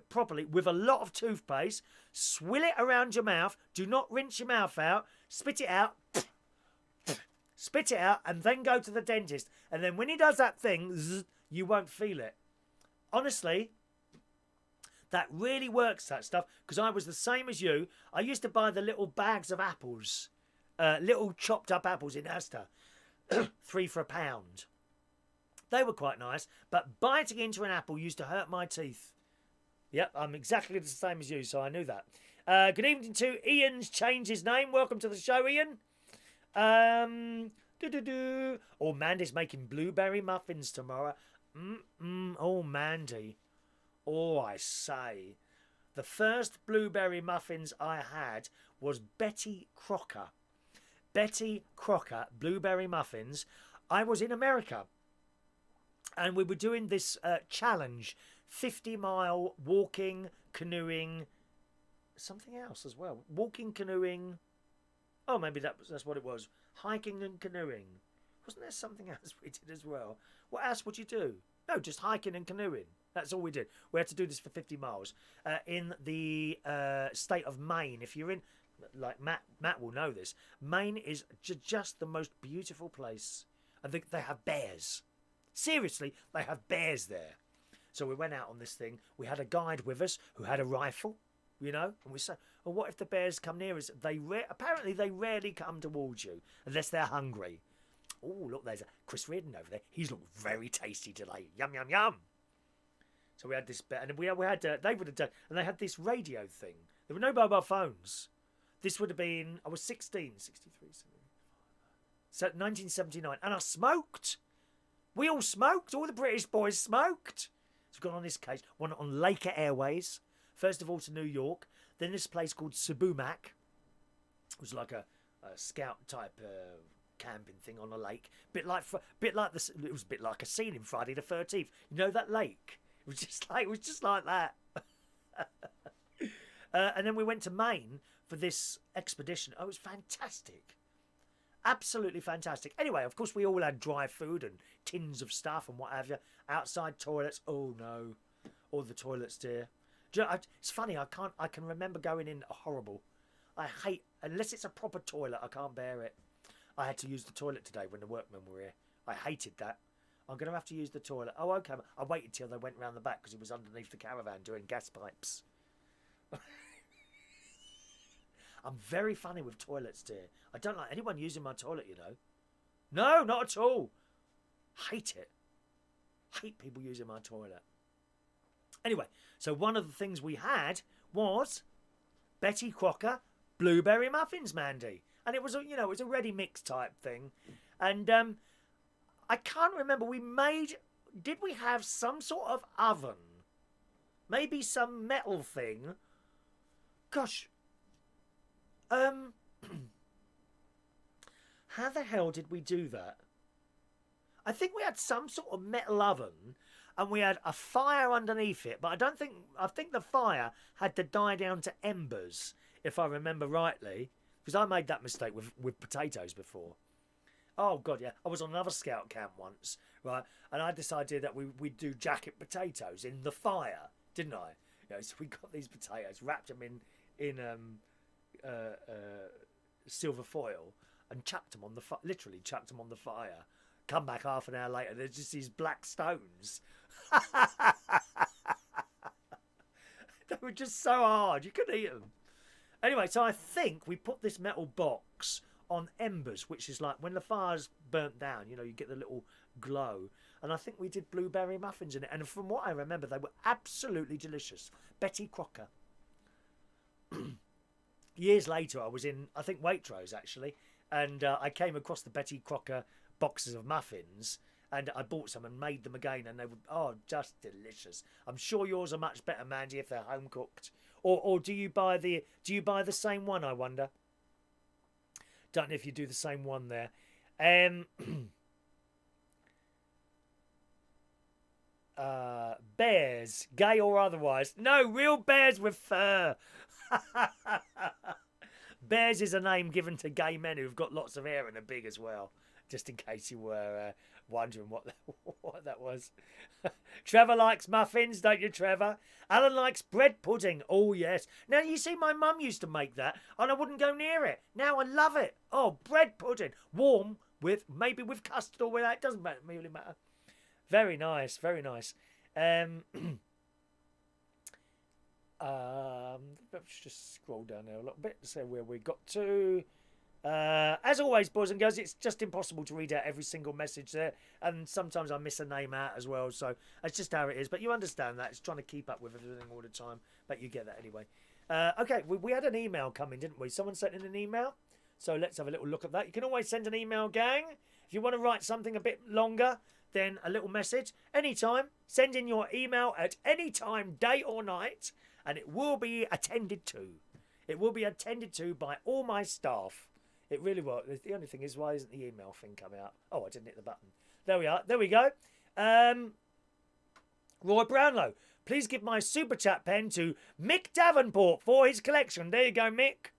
properly with a lot of toothpaste. Swill it around your mouth. Do not rinse your mouth out. Spit it out. spit it out, and then go to the dentist. And then when he does that thing, zzz, you won't feel it. Honestly, that really works, that stuff, because I was the same as you. I used to buy the little bags of apples, little chopped up apples in Asda, 3 for £1. They were quite nice, but biting into an apple used to hurt my teeth. Yep, I'm exactly the same as you, so I knew that. Good evening to Ian's changed his name. Welcome to the show, Ian. Oh, Mandy's making blueberry muffins tomorrow. Oh, Mandy. Oh, I say. The first blueberry muffins I had was Betty Crocker. Betty Crocker blueberry muffins. I was in America. And we were doing this challenge. 50-mile walking, canoeing, something else as well. Walking, canoeing. Oh, maybe that's what it was. Hiking and canoeing. Wasn't there something else we did as well? What else would you do? No, just hiking and canoeing. That's all we did. We had to do this for 50 miles in the state of Maine. If you're in, like Matt will know this, Maine is just the most beautiful place. I think they have bears. Seriously, they have bears there. So we went out on this thing. We had a guide with us who had a rifle, you know, and we said, well, what if the bears come near us? Apparently they rarely come towards you unless they're hungry. Oh, look, there's a Chris Reardon over there. He's looked very tasty today. Yum, yum, yum. So we had this, and we had, they would have done, and they had this radio thing. There were no mobile phones. This would have been, I was 16, 63, 75. So 1979, and I smoked. We all smoked. All the British boys smoked. So we've gone on this case. Went on Laker Airways. First of all to New York. Then this place called Sabumac. It was like a scout type camping thing on a lake. It was a bit like a scene in Friday the 13th. You know that lake? It was just like that. And then we went to Maine for this expedition. Oh, it was fantastic. Absolutely fantastic. Anyway, of course, we all had dry food and tins of stuff and what have you. Outside toilets. Oh, no. All the toilets, dear. Do you know, it's funny. I can remember going in horrible. I hate, unless it's a proper toilet, I can't bear it. I had to use the toilet today when the workmen were here. I hated that. I'm going to have to use the toilet. Oh, okay. I waited till they went round the back because it was underneath the caravan doing gas pipes. I'm very funny with toilets, dear. I don't like anyone using my toilet, you know. No, not at all. Hate it. Hate people using my toilet. Anyway, so one of the things we had was Betty Crocker blueberry muffins, Mandy. And it was a, you know, it was a ready mix type thing. And I can't remember, did we have some sort of oven? Maybe some metal thing? Gosh. How the hell did we do that? I think we had some sort of metal oven and we had a fire underneath it, but I think the fire had to die down to embers, if I remember rightly, because I made that mistake with potatoes before. Oh, God, yeah. I was on another scout camp once, right? And I had this idea that we'd do jacket potatoes in the fire, didn't I? You know, so we got these potatoes, wrapped them in silver foil and chucked them on the literally chucked them on the fire. Come back half an hour later, there's just these black stones. They were just so hard, you couldn't eat them. Anyway, so I think we put this metal box on embers, which is like when the fire's burnt down, you know, you get the little glow. And I think we did blueberry muffins in it. And from what I remember, they were absolutely delicious. Betty Crocker. Years later, I was in, I think, Waitrose, actually. And I came across the Betty Crocker boxes of muffins. And I bought some and made them again. And they were, oh, just delicious. I'm sure yours are much better, Mandy, if they're home cooked. Or do you buy the same one, I wonder? Don't know if you do the same one there. Bears, gay or otherwise. No, real bears with fur. Bears is a name given to gay men who've got lots of hair and are big as well. Just in case you were wondering what that was. Trevor likes muffins, don't you, Trevor? Alan likes bread pudding. Oh, yes. Now, you see, my mum used to make that, and I wouldn't go near it. Now I love it. Oh, bread pudding. Warm maybe with custard or without. It doesn't really matter. Very nice, very nice. Let's just scroll down there a little bit to see where we got to. As always, boys and girls, it's just impossible to read out every single message there, and sometimes I miss a name out as well, so that's just how it is. But you understand that. It's trying to keep up with everything all the time, but you get that anyway. Okay, we had an email coming, didn't we? Someone sent in an email, so let's have a little look at that. You can always send an email, gang. If you want to write something a bit longer, then a little message, anytime. Send in your email at any time, day or night, and it will be attended to. It will be attended to by all my staff. It really will. The only thing is, why isn't the email thing come out? Oh, I didn't hit the button. There we are. There we go. Roy Brownlow, please give my super chat pen to Mick Davenport for his collection. There you go, Mick.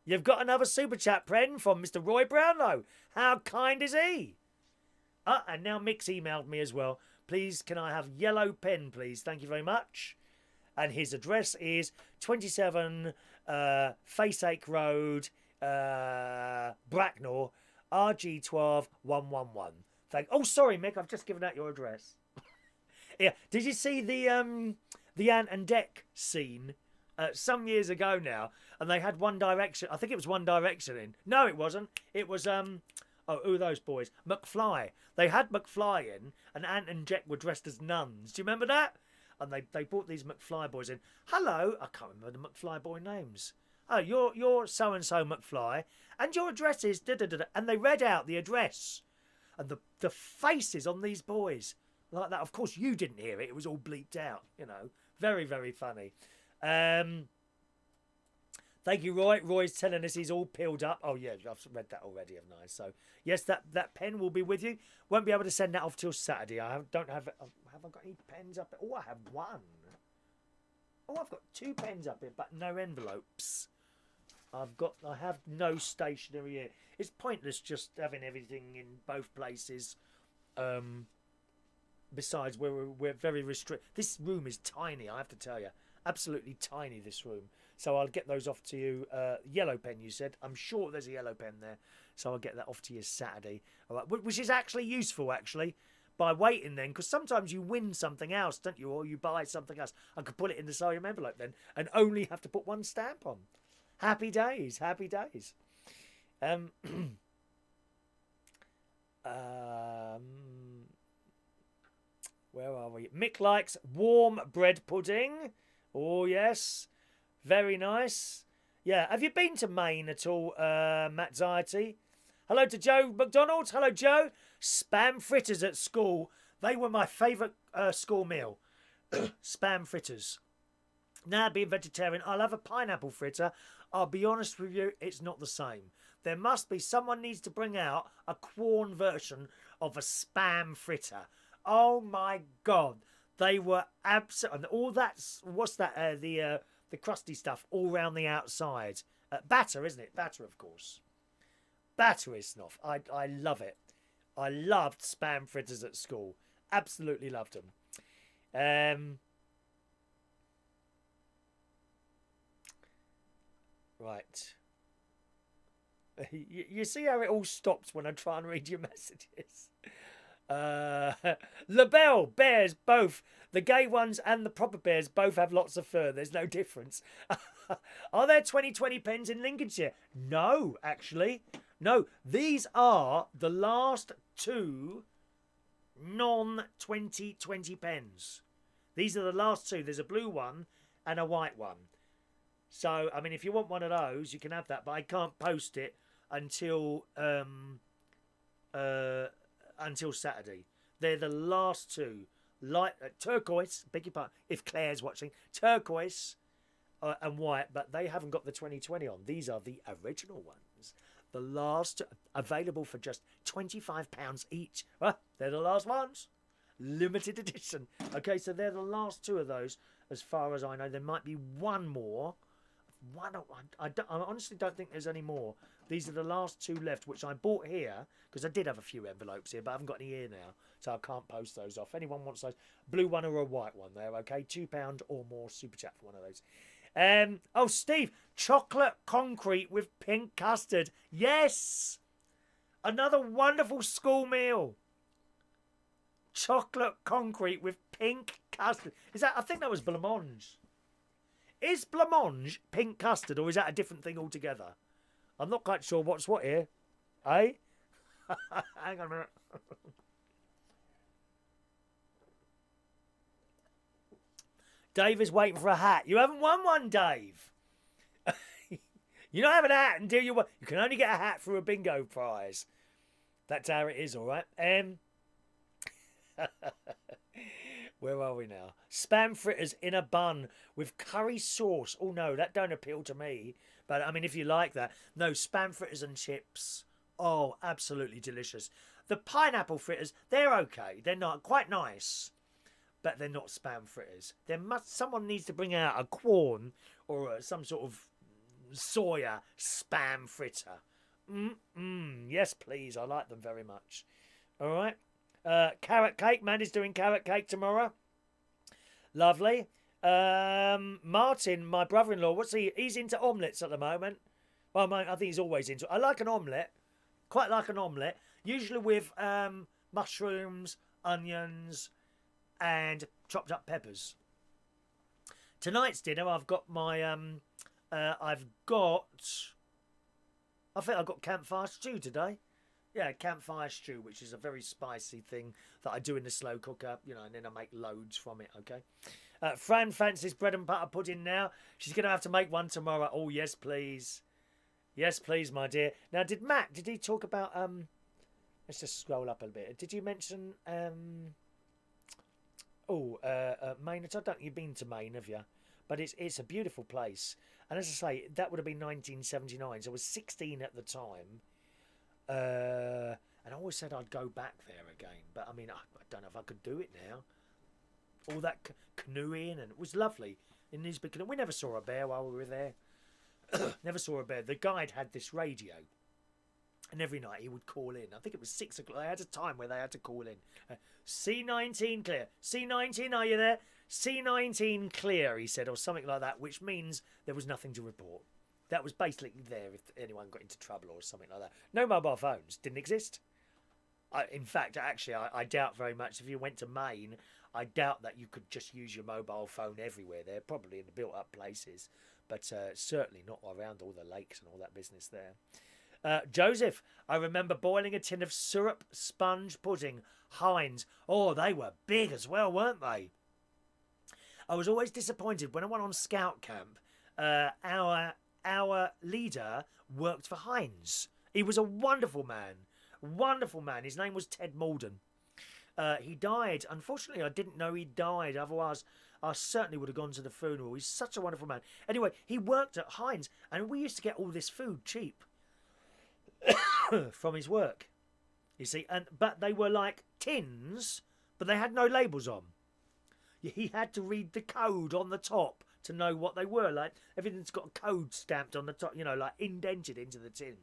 You've got another super chat pen from Mr. Roy Brownlow. How kind is he? And now Mick's emailed me as well. Please, can I have yellow pen, please? Thank you very much. And his address is 27 Faceache Road, Bracknell, RG12 111. Oh, sorry, Mick, I've just given out your address. Yeah, did you see the Ant and Dec scene some years ago now? And they had One Direction. I think it was One Direction in. No, it wasn't. It was who are those boys? McFly. They had McFly in, and Ant and Dec were dressed as nuns. Do you remember that? And they brought these McFly boys in. Hello, I can't remember the McFly boy names. Oh, you're so and so McFly, and your address is da da da. And they read out the address, and the faces on these boys like that. Of course, you didn't hear it; it was all bleeped out. You know, very very funny. Thank you, Roy. Roy's telling us he's all peeled up. Oh yeah, I've read that already, haven't I? So yes, that pen will be with you. Won't be able to send that off till Saturday. Don't have. Have I got any pens up? Oh, I have one. Oh, I've got 2 pens up here, but no envelopes. I have no stationery here. It's pointless just having everything in both places. Besides, we're very restricted. This room is tiny, I have to tell you. Absolutely tiny, this room. So I'll get those off to you. Yellow pen, you said. I'm sure there's a yellow pen there. So I'll get that off to you Saturday. All right, which is actually useful, actually, by waiting then. Because sometimes you win something else, don't you? Or you buy something else. I could put it in the sodium envelope then and only have to put 1 stamp on. Happy days, happy days. Where are we? Mick likes warm bread pudding. Oh, yes. Very nice. Yeah. Have you been to Maine at all, Matt Ziety? Hello to Joe McDonald. Hello, Joe. Spam fritters at school. They were my favourite school meal. Spam fritters. Now, being vegetarian, I'll have a pineapple fritter. I'll be honest with you, it's not the same. There must be, someone needs to bring out a Quorn version of a spam fritter. Oh my God. They were absolutely, all that's, what's that, the crusty stuff all round the outside. Batter, isn't it? Batter, of course. Batter is snuff. I love it. I loved spam fritters at school. Absolutely loved them. Right. You see how it all stops when I try and read your messages? LaBelle, bears, both. The gay ones and the proper bears both have lots of fur. There's no difference. Are there 2020 pens in Lincolnshire? No, actually. No, these are the last 2 non-2020 pens. These are the last 2. There's a blue one and a white one. So, I mean, if you want one of those, you can have that. But I can't post it until Saturday. They're the last 2. Light turquoise, beg your pardon, if Claire's watching. Turquoise and white, but they haven't got the 2020 on. These are the original ones. The last, available for just £25 each. They're the last ones. Limited edition. Okay, so they're the last 2 of those, as far as I know. There might be one more. I honestly don't think there's any more. These are the last 2 left, which I bought here, because I did have a few envelopes here, but I haven't got any here now, so I can't post those off. Anyone wants those, blue one or a white one there, okay? £2 or more super chat for one of those. Oh, Steve, chocolate concrete with pink custard. Yes! Another wonderful school meal. Chocolate concrete with pink custard. Is that? I think that was blancmange. Is blancmange pink custard, or is that a different thing altogether? I'm not quite sure what's what here. Eh? Hang on a minute. Dave is waiting for a hat. You haven't won one, Dave. You don't have a hat until you win. You can only get a hat through a bingo prize. That's how it is, all right? Where are we now? Spam fritters in a bun with curry sauce. Oh, no, that don't appeal to me. But, I mean, if you like that. No, spam fritters and chips. Oh, absolutely delicious. The pineapple fritters, they're okay. They're not quite nice. But they're not spam fritters. Someone needs to bring out a corn or some sort of soya spam fritter. Yes, please. I like them very much. All right. Carrot cake. Mandy's doing carrot cake tomorrow. Lovely. Martin, my brother-in-law, he's into omelettes at the moment. Well, I think he's always into it. I like an omelette. Quite like an omelette. Usually with mushrooms, onions, and chopped up peppers. Tonight's dinner, I've got my I think I've got campfire stew today. Yeah, campfire stew, which is a very spicy thing that I do in the slow cooker, you know, and then I make loads from it, okay? Fran fancies bread and butter pudding now. She's going to have to make one tomorrow. Oh, yes, please. Yes, please, my dear. Now, did he talk about, let's just scroll up a bit. Did you mention, Maine? I don't think you've been to Maine, have you? But it's a beautiful place. And as I say, that would have been 1979, so I was 16 at the time. And I always said I'd go back there again. But, I mean, I don't know if I could do it now. All that canoeing, and it was lovely. In these big, we never saw a bear while we were there. Never saw a bear. The guide had this radio. And every night he would call in. I think it was 6 o'clock. They had a time where they had to call in. C19 clear. C19, are you there? C19 clear, he said, or something like that, which means there was nothing to report. That was basically there if anyone got into trouble or something like that. No mobile phones. Didn't exist. In fact, actually, I doubt very much if you went to Maine, I doubt that you could just use your mobile phone everywhere there, probably in the built-up places, but certainly not around all the lakes and all that business there. Joseph, I remember boiling a tin of syrup sponge pudding. Heinz. Oh, they were big as well, weren't they? I was always disappointed when I went on scout camp. Our leader worked for Heinz. He was a wonderful man. Wonderful man. His name was Ted Malden. He died. Unfortunately, I didn't know he died. Otherwise, I certainly would have gone to the funeral. He's such a wonderful man. Anyway, he worked at Heinz, and we used to get all this food cheap from his work. You see, but they were like tins, but they had no labels on. He had to read the code on the top to know what they were. Like, everything's got a code stamped on the top, you know, like indented into the tin.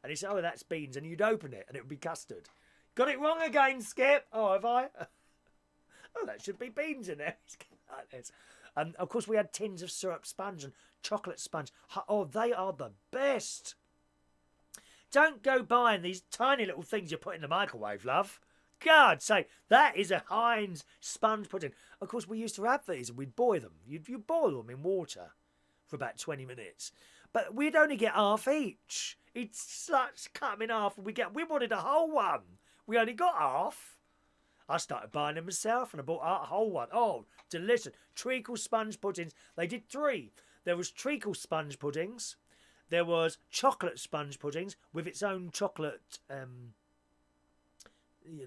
And he said, oh, that's beans. And you'd open it and it would be custard. Got it wrong again, Skip. Oh, have I? Oh, that should be beans in there. Like this. And, of course, we had tins of syrup sponge and chocolate sponge. Oh, they are the best. Don't go buying these tiny little things you put in the microwave, love. God say, that is a Heinz sponge pudding. Of course, we used to have these and we'd boil them. You'd boil them in water for about 20 minutes. But we'd only get half each. He'd cut them in half and we wanted a whole one. We only got half. I started buying them myself and I bought a whole one. Oh, delicious. Treacle sponge puddings. They did 3. There was treacle sponge puddings. There was chocolate sponge puddings with its own chocolate, a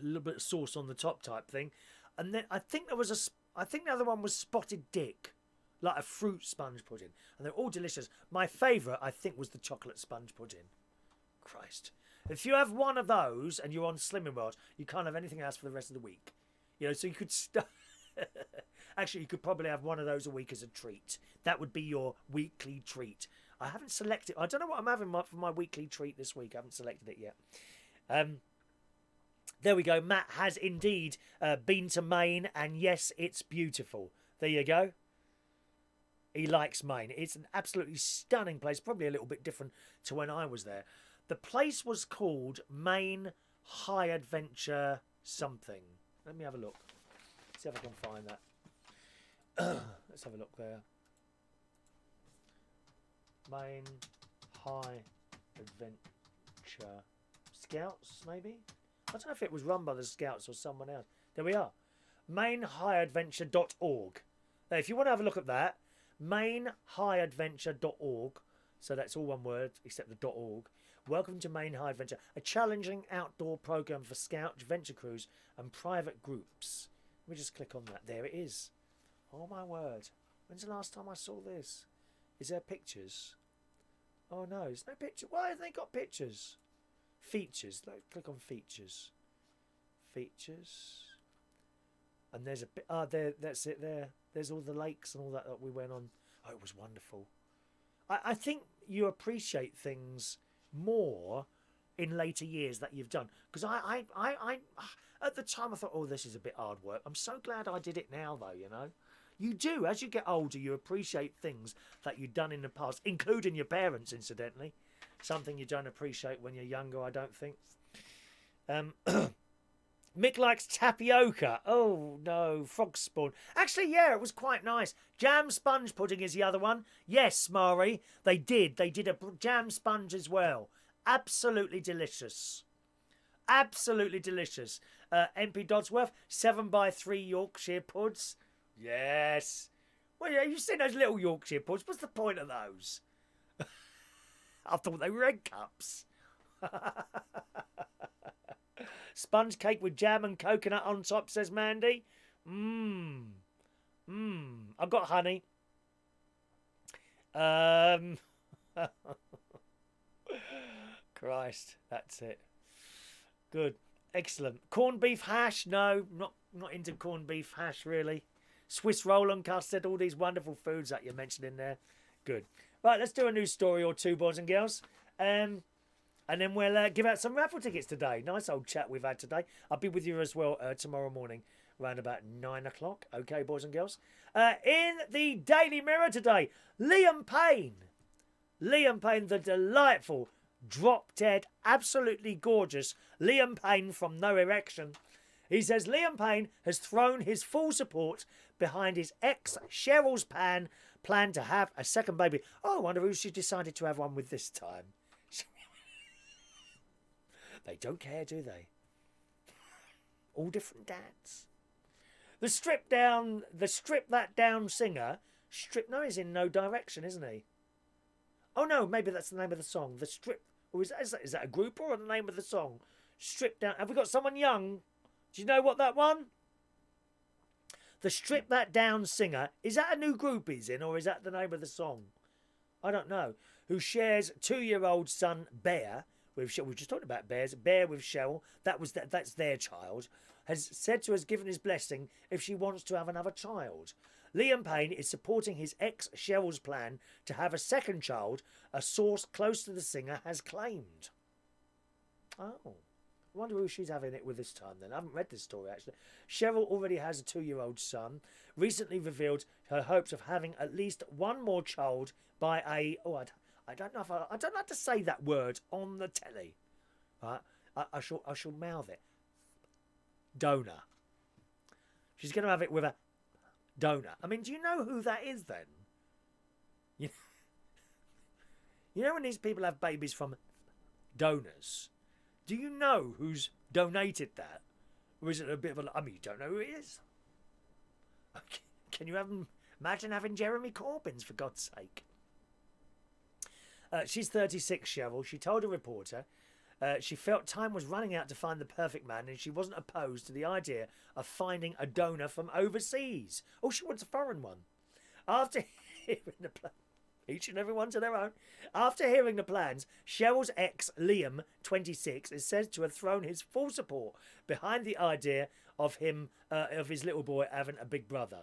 little bit of sauce on the top type thing. And then I think the other one was spotted dick, like a fruit sponge pudding. And they're all delicious. My favourite, I think, was the chocolate sponge pudding. Christ. If you have one of those and you're on Slimming World, you can't have anything else for the rest of the week. You know, so you could actually, you could probably have one of those a week as a treat. That would be your weekly treat. I haven't selected. I don't know what I'm having for my weekly treat this week. I haven't selected it yet. There we go. Matt has indeed been to Maine, and yes, it's beautiful. There you go. He likes Maine. It's an absolutely stunning place. Probably a little bit different to when I was there. The place was called Maine High Adventure something. Let me have a look. See if I can find that. Let's have a look there. Maine High Adventure Scouts, maybe? I don't know if it was run by the Scouts or someone else. There we are. MaineHighAdventure.org. Now, if you want to have a look at that, MaineHighAdventure.org. So that's all one word, except the .org. Welcome to Maine High Adventure, a challenging outdoor program for scout, adventure crews, and private groups. Let me just click on that. There it is. Oh my word! When's the last time I saw this? Is there pictures? Oh no, there's no picture. Why have they got pictures? Features. Click on features. Features. And there's a bit. Ah, there. That's it. There. There's all the lakes and all that we went on. Oh, it was wonderful. I think you appreciate things more in later years that you've done, because I at the time I thought, oh, this is a bit hard work. I'm so glad I did it now, though. You know, you do, as you get older, you appreciate things that you've done in the past, including your parents, incidentally. Something you don't appreciate when you're younger, I don't think. Mick likes tapioca. Oh no, frog spawn. Actually, yeah, it was quite nice. Jam sponge pudding is the other one. Yes, Mari, they did. They did a jam sponge as well. Absolutely delicious. Absolutely delicious. MP Dodsworth, 7x3 Yorkshire puds. Yes. Well, yeah, you've seen those little Yorkshire puds. What's the point of those? I thought they were egg cups. Sponge cake with jam and coconut on top, says Mandy. I've got honey. Christ, that's it. Good. Excellent. Corned beef hash? No, not into corned beef hash, really. Swiss roll and custard, all these wonderful foods that you mentioned in there. Good. Right, let's do a news story or two, boys and girls. And then we'll give out some raffle tickets today. Nice old chat we've had today. I'll be with you as well tomorrow morning, around about 9 o'clock. Okay, boys and girls. In the Daily Mirror today, Liam Payne. Liam Payne, the delightful, drop-dead, absolutely gorgeous Liam Payne from No Erection. He says Liam Payne has thrown his full support behind his ex Cheryl's plan to have a second baby. Oh, I wonder who she decided to have one with this time. They don't care, do they? All different dads. The strip that down singer. No, he's in No Direction, isn't he? Oh no, maybe that's the name of the song. The strip. Or is that a group or the name of the song? Strip down. Have we got someone young? Do you know what that one? The Strip That Down Singer. Is that a new group he's in, or is that the name of the song? I don't know. Who shares 2-year-old son Bear with Cheryl. We've just talked about bears. Bear with Cheryl. That's their child. Has said to us, given his blessing if she wants to have another child. Liam Payne is supporting his ex Cheryl's plan to have a second child. A source close to the singer has claimed. Oh. I wonder who she's having it with this time then. I haven't read this story actually. Cheryl already has a 2-year-old son. Recently revealed her hopes of having at least one more child by a... Oh, I don't know if I don't like to say that word on the telly. Right? I shall mouth it. Donor. She's going to have it with a donor. I mean, do you know who that is then? You know when these people have babies from donors? Do you know who's donated that? Or is it a bit of a... I mean, you don't know who it is. Can you imagine having Jeremy Corbyn's, for God's sake? She's 36, Cheryl. She told a reporter she felt time was running out to find the perfect man, and she wasn't opposed to the idea of finding a donor from overseas. Oh, she wants a foreign one. After hearing the plan... Each and every one to their own. After hearing the plans, Cheryl's ex, Liam, 26, is said to have thrown his full support behind the idea of his little boy having a big brother.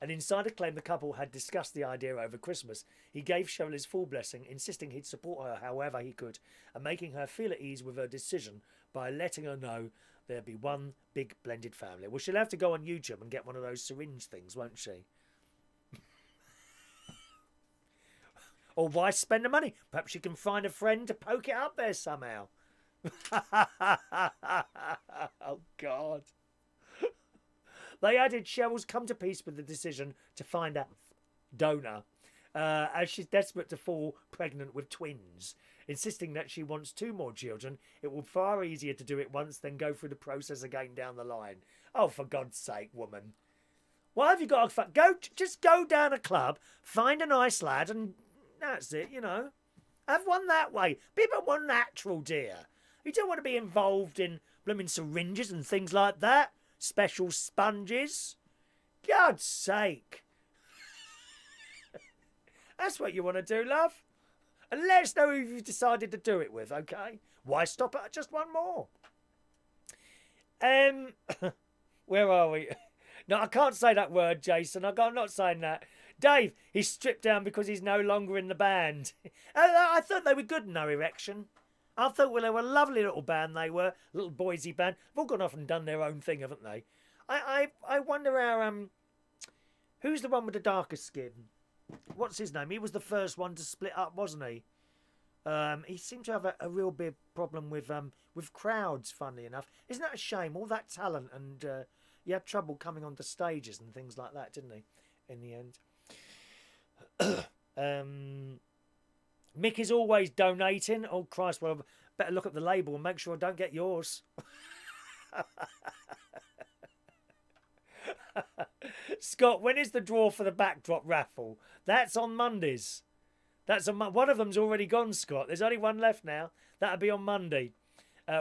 An insider claimed the couple had discussed the idea over Christmas. He gave Cheryl his full blessing, insisting he'd support her however he could, and making her feel at ease with her decision by letting her know there'd be one big blended family. Well, she'll have to go on YouTube and get one of those syringe things, won't she? Or why spend the money? Perhaps you can find a friend to poke it up there somehow. Oh, God. They added Cheryl's come to peace with the decision to find a donor, as she's desperate to fall pregnant with twins, insisting that she wants 2 more children. It will be far easier to do it once than go through the process again down the line. Oh, for God's sake, woman. Why have you got to just go down a club, find a nice lad, and that's it, you know. Have one that way. Be a bit more natural, dear. You don't want to be involved in blooming syringes and things like that. Special sponges. God's sake. That's what you want to do, love. And let us know who you've decided to do it with, okay? Why stop at just one more? Where are we? No, I can't say that word, Jason. I'm not saying that. Dave, he's stripped down because he's no longer in the band. I thought they were good, No Erection. I thought, well, they were a lovely little band, they were. Little Boise band. They've all gone off and done their own thing, haven't they? I wonder how... who's the one with the darker skin? What's his name? He was the first one to split up, wasn't he? He seemed to have a real big problem with crowds, funnily enough. Isn't that a shame? All that talent, and he had trouble coming onto stages and things like that, didn't he? In the end. Mick is always donating. Oh, Christ, well, I better look at the label and make sure I don't get yours. Scott, when is the draw for the backdrop raffle? That's on Mondays. That's on one of them's already gone, Scott. There's only one left now. That'll be on Monday.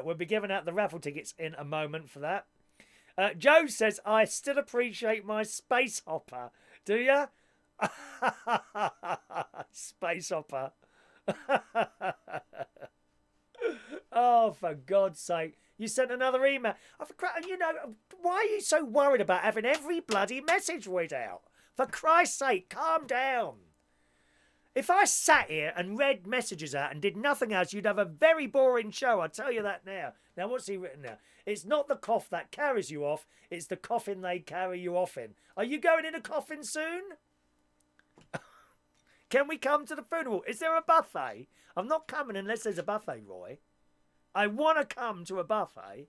We'll be giving out the raffle tickets in a moment for that. Joe says, I still appreciate my space hopper. Do you? Space hopper. Oh, for God's sake. You sent another email. You know, why are you so worried about having every bloody message read out? For Christ's sake, calm down. If I sat here and read messages out and did nothing else, you'd have a very boring show. I'll tell you that now. Now, what's he written now? It's not the cough that carries you off. It's the coffin they carry you off in. Are you going in a coffin soon? Can we come to the funeral? Is there a buffet? I'm not coming unless there's a buffet, Roy. I want to come to a buffet.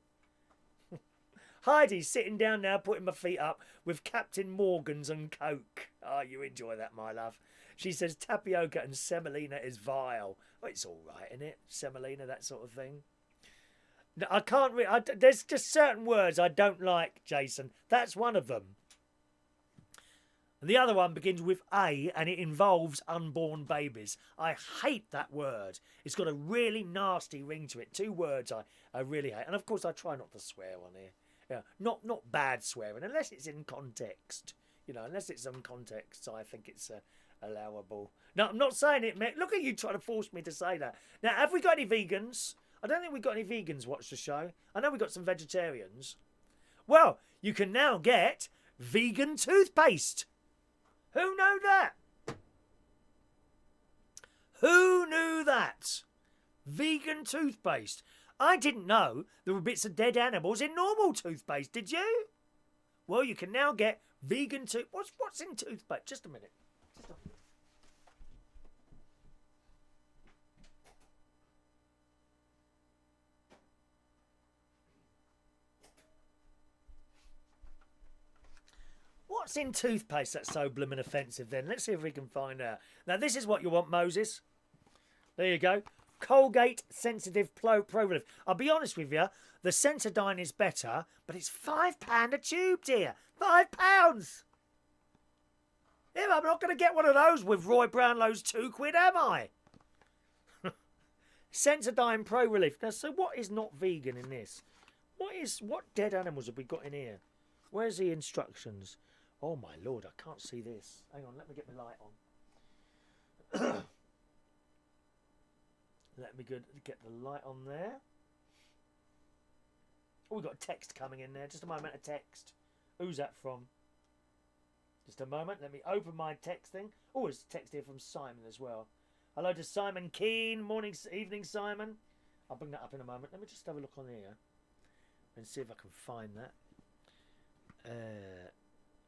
Heidi's sitting down now, putting my feet up with Captain Morgan's and Coke. Oh, you enjoy that, my love. She says tapioca and semolina is vile. Well, it's all right, isn't it? Semolina, that sort of thing. No, I can't there's just certain words I don't like, Jason. That's one of them. And the other one begins with A, and it involves unborn babies. I hate that word. It's got a really nasty ring to it. 2 words I really hate. And, of course, I try not to swear on here. Yeah, not bad swearing, unless it's in context. You know, unless it's in context, I think it's allowable. No, I'm not saying it, Mick. Look at you trying to force me to say that. Now, have we got any vegans? I don't think we've got any vegans watch the show. I know we've got some vegetarians. Well, you can now get vegan toothpaste. Who knew that? Who knew that? Vegan toothpaste. I didn't know there were bits of dead animals in normal toothpaste, did you? Well, you can now get vegan toothpaste. What's in toothpaste? Just a minute. What's in toothpaste that's so blooming offensive then? Let's see if we can find out. Now, this is what you want, Moses. There you go. Colgate Sensitive Pro Relief. I'll be honest with you, the Sensodyne is better, but it's £5 a tube, dear. £5! Yeah, I'm not going to get one of those with Roy Brownlow's £2, am I? Sensodyne Pro Relief. Now, so what is not vegan in this? What dead animals have we got in here? Where's the instructions? Oh, my Lord, I can't see this. Hang on, let me get my light on. Let me get the light on there. Oh, we've got a text coming in there. Just a moment, a text. Who's that from? Just a moment. Let me open my text thing. Oh, there's a text here from Simon as well. Hello to Simon Keane. Evening, Simon. I'll bring that up in a moment. Let me just have a look on here and see if I can find that.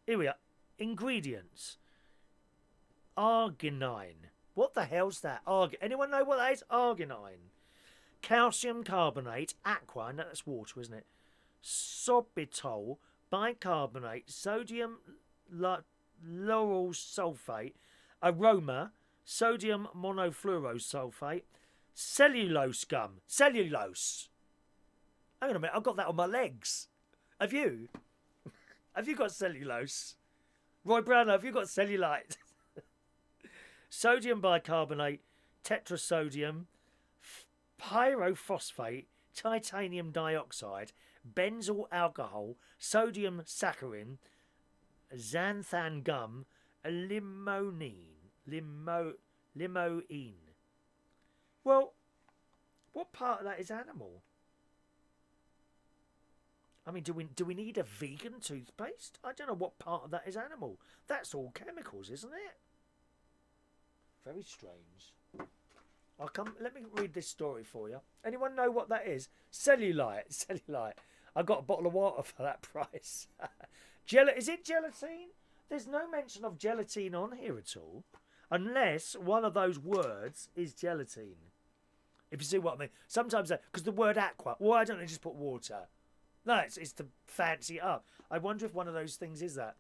Here we are. Ingredients. Arginine. What the hell's that? Anyone know what that is? Arginine. Calcium carbonate, aqua, no, that's water, isn't it? Sorbitol, bicarbonate, sodium lauryl sulfate, aroma, sodium monofluorosulfate, cellulose gum. Cellulose. Hang on a minute, I've got that on my legs. Have you? Have you got cellulose? Roy Brown, have you got cellulite? Sodium bicarbonate, tetrasodium, pyrophosphate, titanium dioxide, benzyl alcohol, sodium saccharin, xanthan gum, limonene. Well, what part of that is animal? I mean, do we need a vegan toothpaste? I don't know what part of that is animal. That's all chemicals, isn't it? Very strange. Let me read this story for you. Anyone know what that is? Cellulite. Cellulite. I got a bottle of water for that price. Is it gelatine? There's no mention of gelatine on here at all. Unless one of those words is gelatine. If you see what I mean. Sometimes, because the word aqua, why don't they just put water? No, it's to fancy it up. I wonder if one of those things is that.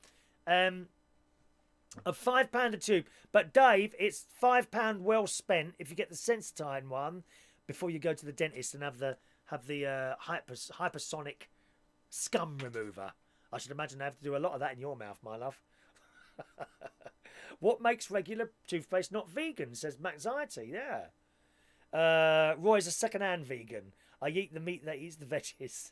A £5 a tube. But Dave, it's £5 well spent if you get the Sensitine one before you go to the dentist and have the hypersonic scum remover. I should imagine they have to do a lot of that in your mouth, my love. What makes regular toothpaste not vegan, says Maxiety. Yeah. Roy's a second-hand vegan. I eat the meat that eats the veggies.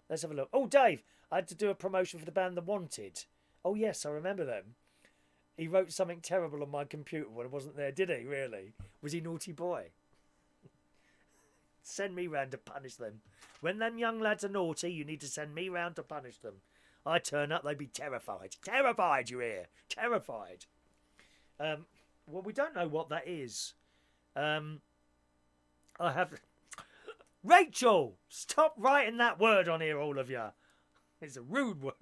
Let's have a look. Oh, Dave, I had to do a promotion for the band The Wanted. Oh, yes, I remember them. He wrote something terrible on my computer when I wasn't there, did he, really? Was he naughty boy? Send me round to punish them. When them young lads are naughty, you need to send me round to punish them. I turn up, they'd be terrified. Terrified, you hear? Terrified. Well, we don't know what that is. I have... Rachel! Stop writing that word on here, all of you. It's a rude word.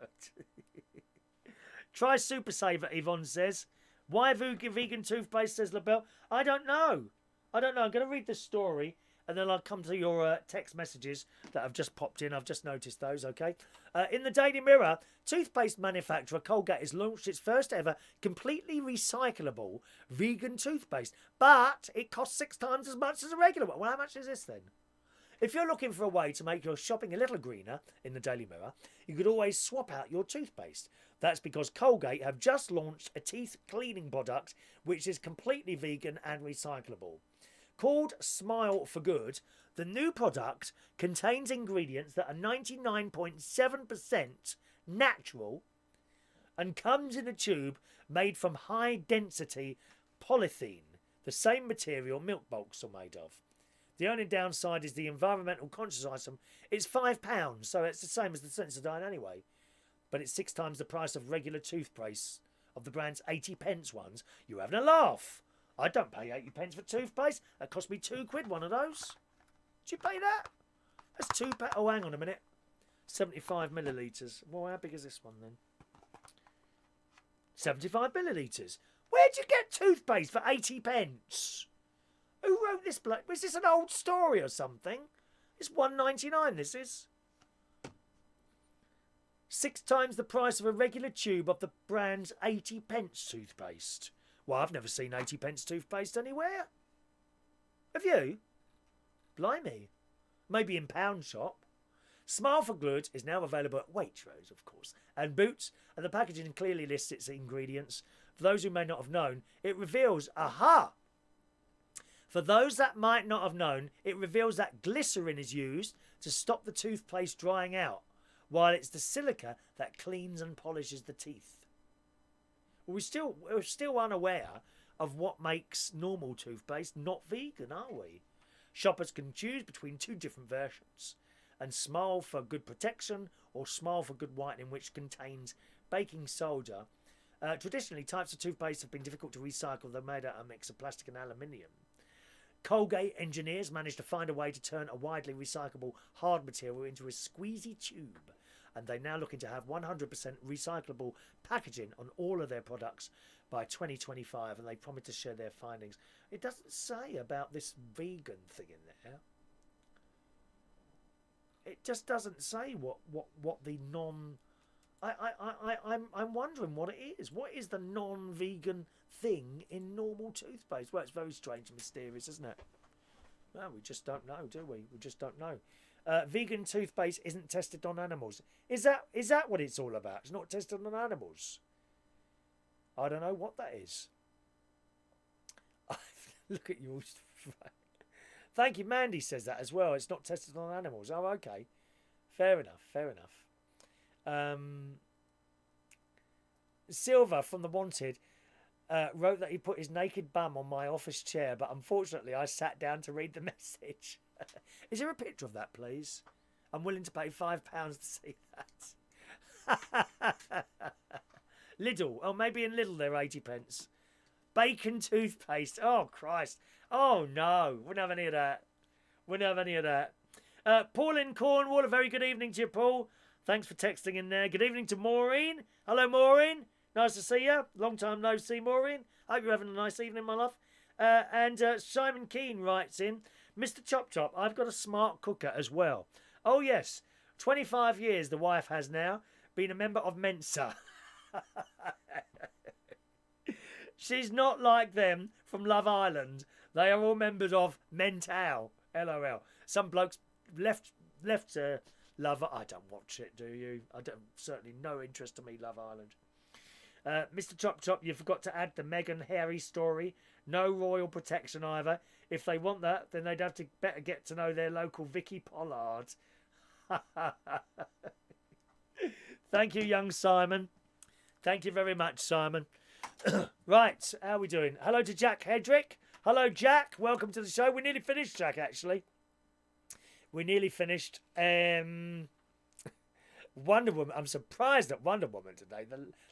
Try Super Saver, Yvonne says. Why vegan toothpaste, says LaBelle. I don't know. I'm going to read the story and then I'll come to your text messages that have just popped in. I've just noticed those, okay? In the Daily Mirror, toothpaste manufacturer Colgate has launched its first ever completely recyclable vegan toothpaste. But it costs 6 times as much as a regular one. Well, how much is this then? If you're looking for a way to make your shopping a little greener in the Daily Mirror, you could always swap out your toothpaste. That's because Colgate have just launched a teeth cleaning product which is completely vegan and recyclable. Called Smile for Good, the new product contains ingredients that are 99.7% natural and comes in a tube made from high-density polythene, the same material milk bulks are made of. The only downside is the environmental conscious item. It's £5, so it's the same as the Sensodyne anyway. But it's 6 times the price of regular toothpaste of the brand's 80p ones. You're having a laugh. I don't pay 80p for toothpaste. That cost me £2, one of those. Did you pay that? That's £2. Oh, hang on a minute. 75 millilitres. Well, how big is this one then? 75 millilitres. Where'd you get toothpaste for 80p? Who wrote this? Was this an old story or something? It's £1.99, this is. 6 times the price of a regular tube of the brand's 80p toothpaste. Well, I've never seen 80p toothpaste anywhere. Have you? Blimey. Maybe in Pound Shop. Smile for Good is now available at Waitrose, of course, and Boots, and the packaging clearly lists its ingredients. For those who may not have known, it reveals... Aha! For those that might not have known, it reveals that glycerin is used to stop the toothpaste drying out, while it's the silica that cleans and polishes the teeth. We're still unaware of what makes normal toothpaste not vegan, are we? Shoppers can choose between 2 different versions, and Smile for Good Protection or Smile for Good Whitening, which contains baking soda. Traditionally, types of toothpaste have been difficult to recycle. They're made out of a mix of plastic and aluminium. Colgate engineers managed to find a way to turn a widely recyclable hard material into a squeezy tube. and they're now looking to have 100% recyclable packaging on all of their products by 2025, and they promise to share their findings. It doesn't say about this vegan thing in there. It just doesn't say what the non. I'm wondering what it is. What is the non-vegan thing in normal toothpaste? Well, it's very strange and mysterious, isn't it? Well, we just don't know, do we? We just don't know. Vegan toothpaste isn't tested on animals. Is that what it's all about? It's not tested on animals. I don't know what that is. Look at you. Thank you. Mandy says that as well. It's not tested on animals. Oh, okay. Fair enough. Fair enough. Silver from The Wanted wrote that he put his naked bum on my office chair, but unfortunately I sat down to read the message. Is there a picture of that, please? I'm willing to pay £5 to see that. Lidl. Oh, maybe in Lidl they're 80p. Bacon toothpaste. Oh, Christ. Oh, no. Wouldn't have any of that. Wouldn't have any of that. Paul in Cornwall. A very good evening to you, Paul. Thanks for texting in there. Good evening to Maureen. Hello, Maureen. Nice to see you. Long time no see, Maureen. Hope you're having a nice evening, my love. And Simon Keane writes in, Mr. Chop Chop, I've got a smart cooker as well. Oh, yes. 25 years the wife has now. Been a member of Mensa. She's not like them from Love Island. They are all members of Mental. LOL. Some blokes left Love. I don't watch it, do you? I don't. Certainly no interest to me, Love Island. Mr. Chop Chop, you forgot to add the Meghan Harry story. No royal protection either. If they want that, then they'd have to better get to know their local Vicky Pollard. Thank you, young Simon. Thank you very much, Simon. Right, how are we doing? Hello to Jack Hedrick. Hello, Jack. Welcome to the show. We're nearly finished, Jack, actually. We're nearly finished. Wonder Woman. I'm surprised at Wonder Woman today.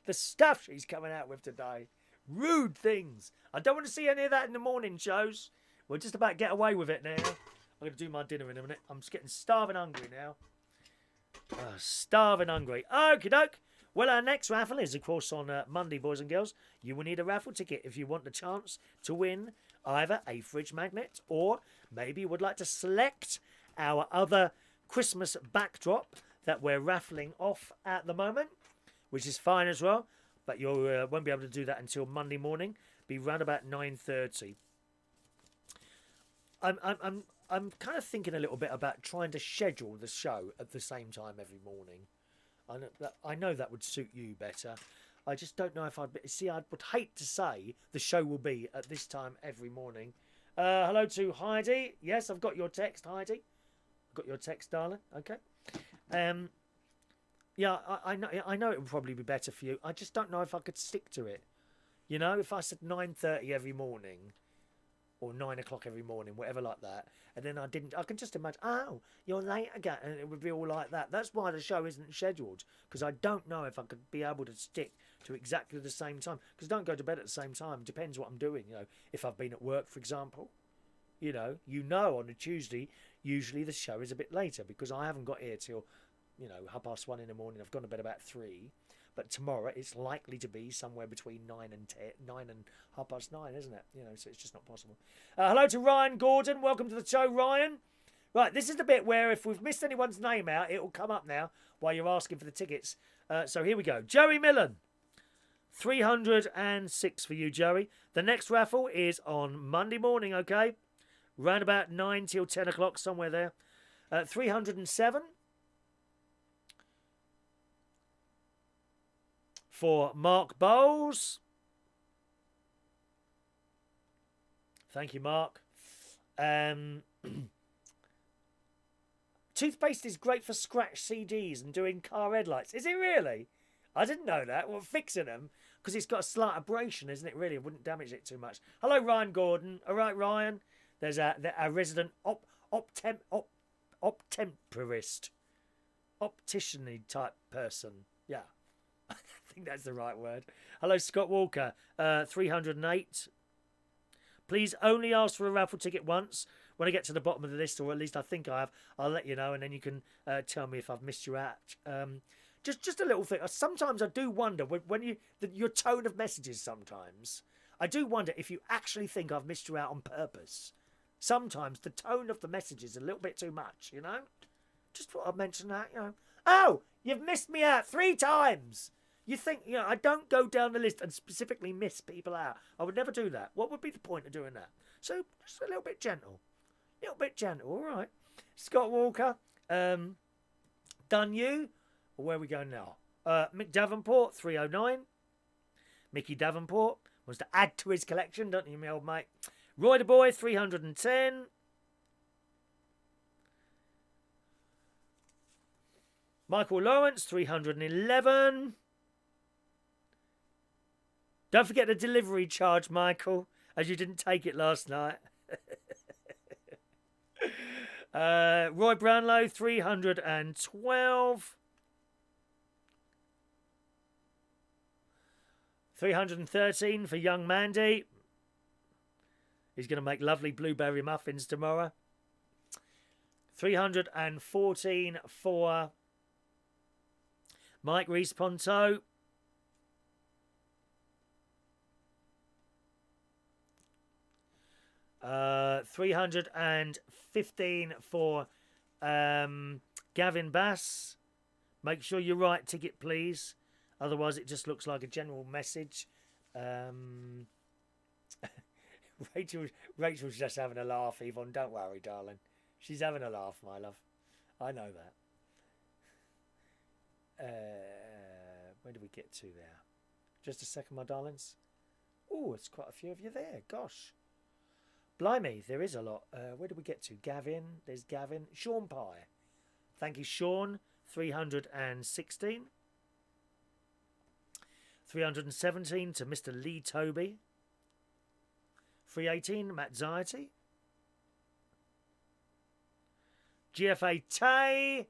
The stuff she's coming out with today. Rude things. I don't want to see any of that in the morning shows. We'll just about get away with it now. I'm going to do my dinner in a minute. I'm just getting starving hungry now. Starving hungry. Okie doke. Well, our next raffle is, of course, on Monday, boys and girls. You will need a raffle ticket if you want the chance to win either a fridge magnet or maybe you would like to select our other Christmas backdrop that we're raffling off at the moment, which is fine as well. But you won't be able to do that until Monday morning. Be round about 9:30. I'm kind of thinking a little bit about trying to schedule the show at the same time every morning. I know that would suit you better. I just don't know if I'd... See, I would hate to say the show will be at this time every morning. Hello to Heidi. Yes, I've got your text, Heidi. I've got your text, darling. Okay. Yeah, I know it would probably be better for you. I just don't know if I could stick to it. You know, if I said 9:30 every morning... or 9 o'clock every morning, whatever like that. And then I can just imagine, oh, you're late again. And it would be all like that. That's why the show isn't scheduled. Because I don't know if I could be able to stick to exactly the same time. Because I don't go to bed at the same time. It depends what I'm doing. You know, if I've been at work, for example. You know, on a Tuesday, usually the show is a bit later. Because I haven't got here till, 1:30 in the morning. I've gone to bed about 3. But tomorrow it's likely to be somewhere between 9 and 9:30, isn't it? So it's just not possible. Hello to Ryan Gordon. Welcome to the show, Ryan. Right, this is the bit where if we've missed anyone's name out, it will come up now while you're asking for the tickets. So here we go. Joey Millen. 306 for you, Joey. The next raffle is on Monday morning, okay? Round about 9 till 10 o'clock, somewhere there. 307. For Marc Bowles. Thank you, Mark. Toothpaste is great for scratch CDs and doing car headlights. Is it really? I didn't know that. Well, fixing them, because it's got a slight abrasion, isn't it, really? It wouldn't damage it too much. Hello, Ryan Gordon. All right, Ryan. There's a resident optemperist. Optician-y type person. Yeah. I think that's the right word. Hello, Scott Walker. 308. Please only ask for a raffle ticket once. when I get to the bottom of the list, or at least I think I have, I'll let you know, and then you can tell me if I've missed you out. Just a little thing. Sometimes I do wonder when your tone of messages. Sometimes I do wonder if you actually think I've missed you out on purpose. Sometimes the tone of the message is a little bit too much. You know. Just thought I'd mention that. You know. Oh, you've missed me out 3 times. You think, you know, I don't go down the list and specifically miss people out. I would never do that. What would be the point of doing that? So, just a little bit gentle. A little bit gentle, all right. Scott Walker, done you. Where are we going now? Mick Davenport, 309. Mickey Davenport wants to add to his collection, don't you, my old mate? Roy the Boy, 310. Michael Lawrence, 311. Don't forget the delivery charge, Michael, as you didn't take it last night. Roy Brownlow, 312. 313 for young Mandy. He's going to make lovely blueberry muffins tomorrow. 314 for Mike Reese-Ponto. 315 for Gavin Bass. Make sure you write ticket, please. Otherwise, it just looks like a general message. Rachel's just having a laugh, Yvonne. Don't worry, darling. She's having a laugh, my love. I know that. Where do we get to there? Just a second, my darlings. Oh, it's quite a few of you there. Gosh. Blimey, there is a lot. Where do we get to? Gavin. There's Gavin. Sean Pye. Thank you, Sean. 316. 317 to Mr. Lee Toby. 318, Matt Ziety. GFA Tay.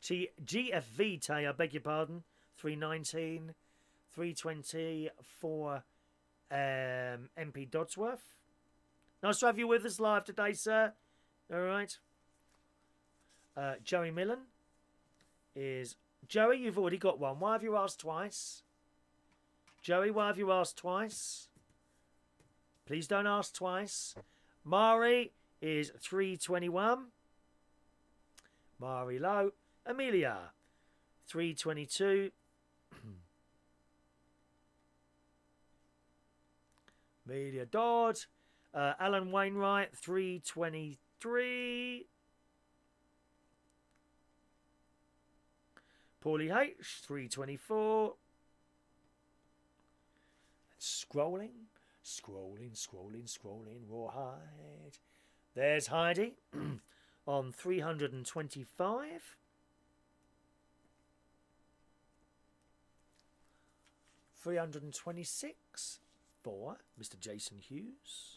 GFV Tay, I beg your pardon. 319. 320 for MP Dodsworth. Nice to have you with us live today, sir. All right. Joey Millen is... Joey, you've already got one. Why have you asked twice? Joey, why have you asked twice? Please don't ask twice. Mari is 321. Mari Lowe. Amelia, 322. Amelia Dodd. Alan Wainwright, 323. Paulie H, 324. Scrolling. Rawhide. There's Heidi on 325. 326 for Mr. Jason Hughes.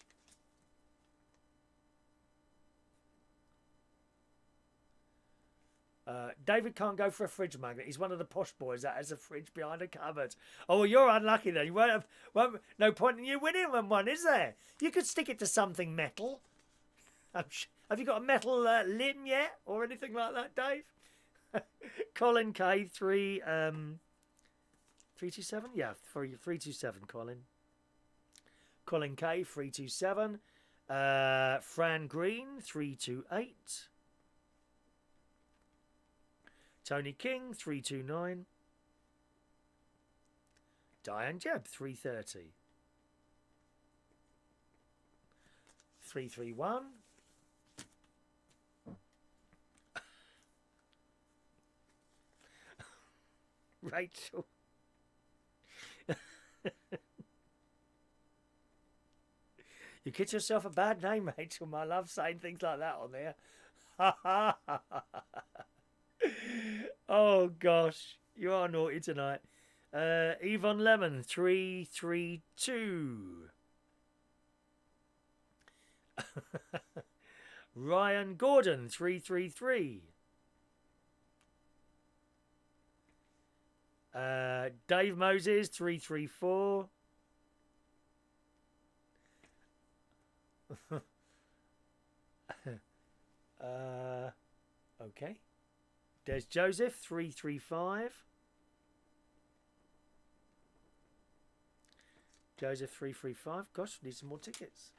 David can't go for a fridge magnet. He's one of the posh boys that has a fridge behind a cupboard. Oh, well, you're unlucky then. You won't have no point in you winning one, is there? You could stick it to something metal. Have you got a metal limb yet or anything like that, Dave? Colin K, 327? Yeah, 327, Colin. Colin K, 327. Fran Green, 328. Tony King, 329. Diane Jebb, 330. 331. Rachel. You get yourself a bad name, Rachel, my love, saying things like that on there. Oh, gosh. You are naughty tonight. Yvonne Lemon, 332. Ryan Gordon, 333. Dave Moses, 334. Okay. There's Joseph 335. Joseph 335. Gosh, need some more tickets.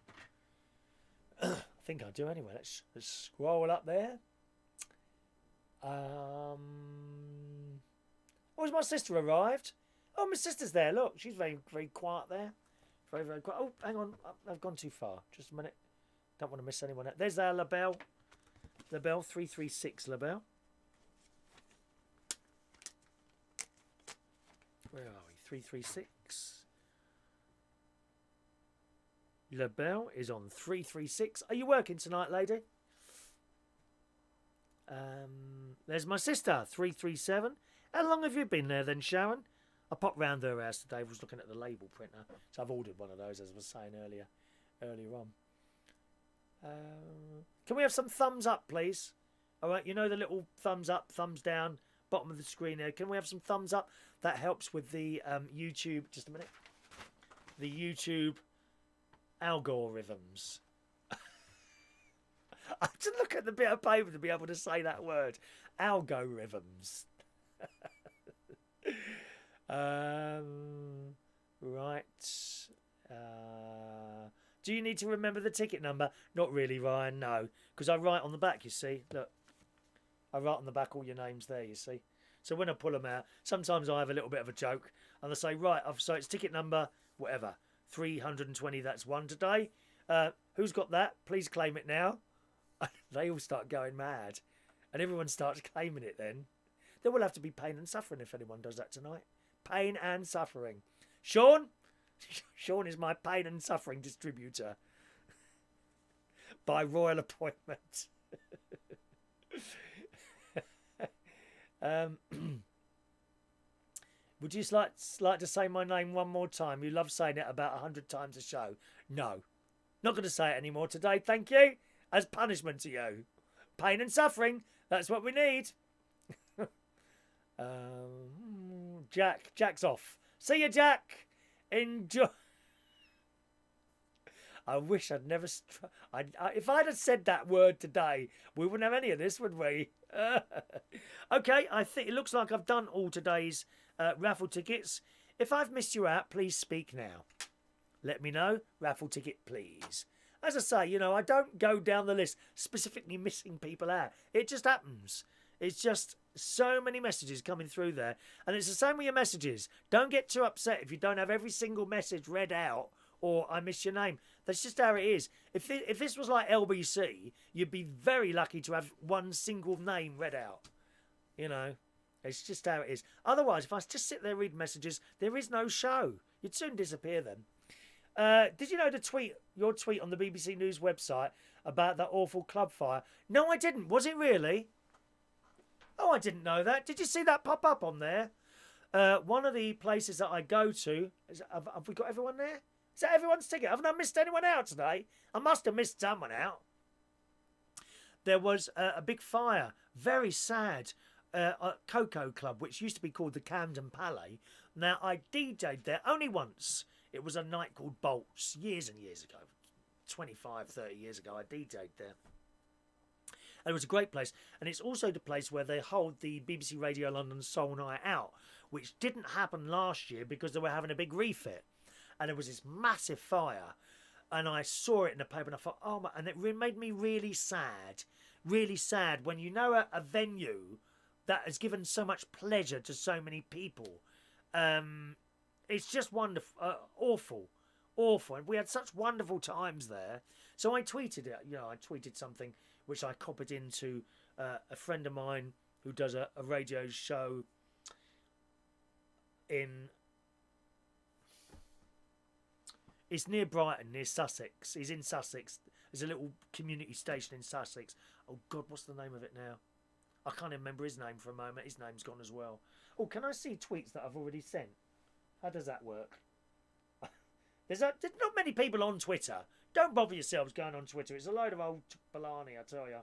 I think I do anyway. Let's scroll up there. Oh, has my sister arrived? Oh, my sister's there. Look, she's very, very quiet there. Very, very quiet. Oh, hang on. I've gone too far. Just a minute. Don't want to miss anyone out. There's our LaBelle. LaBelle 336. LaBelle. Where are we? 336. LaBelle is on 336. Are you working tonight, lady? There's my sister, 337. How long have you been there then, Sharon? I popped round her house today. I was looking at the label printer. So I've ordered one of those, as I was saying earlier on. Can we have some thumbs up, please? All right, you know the little thumbs up, thumbs down, bottom of the screen there. Can we have some thumbs up? That helps with the YouTube. Just a minute. The YouTube algorithms. I have to look at the bit of paper to be able to say that word. Algorithms. Right. Do you need to remember the ticket number? Not really, Ryan, no. Because I write on the back, you see. Look. I write on the back all your names there, you see. So when I pull them out, sometimes I have a little bit of a joke. And I say, right, so it's ticket number, whatever. 320, that's one today. Who's got that? Please claim it now. They all start going mad. And everyone starts claiming it then. There will have to be pain and suffering if anyone does that tonight. Pain and suffering. Sean? Sean is my pain and suffering distributor. By royal appointment. Would you like to say my name one more time? You love saying it about 100 times a show. No. Not going to say it anymore today, thank you. As punishment to you. Pain and suffering. That's what we need. Jack's off. See you, Jack. Enjoy. I wish I'd never... if I'd have said that word today, we wouldn't have any of this, would we? Okay, I think it looks like I've done all today's raffle tickets. If I've missed you out, please speak now. Let me know. Raffle ticket, please. As I say, you know, I don't go down the list specifically missing people out. It just happens. It's just so many messages coming through there. And it's the same with your messages. Don't get too upset if you don't have every single message read out or I miss your name. That's just how it is. If this was like LBC, you'd be very lucky to have one single name read out. You know, it's just how it is. Otherwise, if I just sit there reading messages, there is no show. You'd soon disappear then. Did you know your tweet on the BBC News website about that awful club fire? No, I didn't. Was it really? Oh, I didn't know that. Did you see that pop up on there? One of the places that I go to, have we got everyone there? Is that everyone's ticket? Haven't I missed anyone out today? I must have missed someone out. There was a big fire. Very sad. Cocoa Club, which used to be called the Camden Palais. Now, I DJ'd there only once. It was a night called Bolts, years and years ago. 25, 30 years ago, I DJ'd there. And it was a great place. And it's also the place where they hold the BBC Radio London Soul Night Out, which didn't happen last year because they were having a big refit. And there was this massive fire. And I saw it in the paper and I thought, oh my, and it made me really sad. Really sad when you know a venue that has given so much pleasure to so many people. It's just wonderful, awful. And we had such wonderful times there. So I tweeted it. You know, I tweeted something which I copied into a friend of mine who does a radio show in... It's near Brighton, near Sussex. He's in Sussex. There's a little community station in Sussex. Oh, God, what's the name of it now? I can't even remember his name for a moment. His name's gone as well. Oh, can I see tweets that I've already sent? How does that work? There's not many people on Twitter. Don't bother yourselves going on Twitter. It's a load of old baloney, I tell you.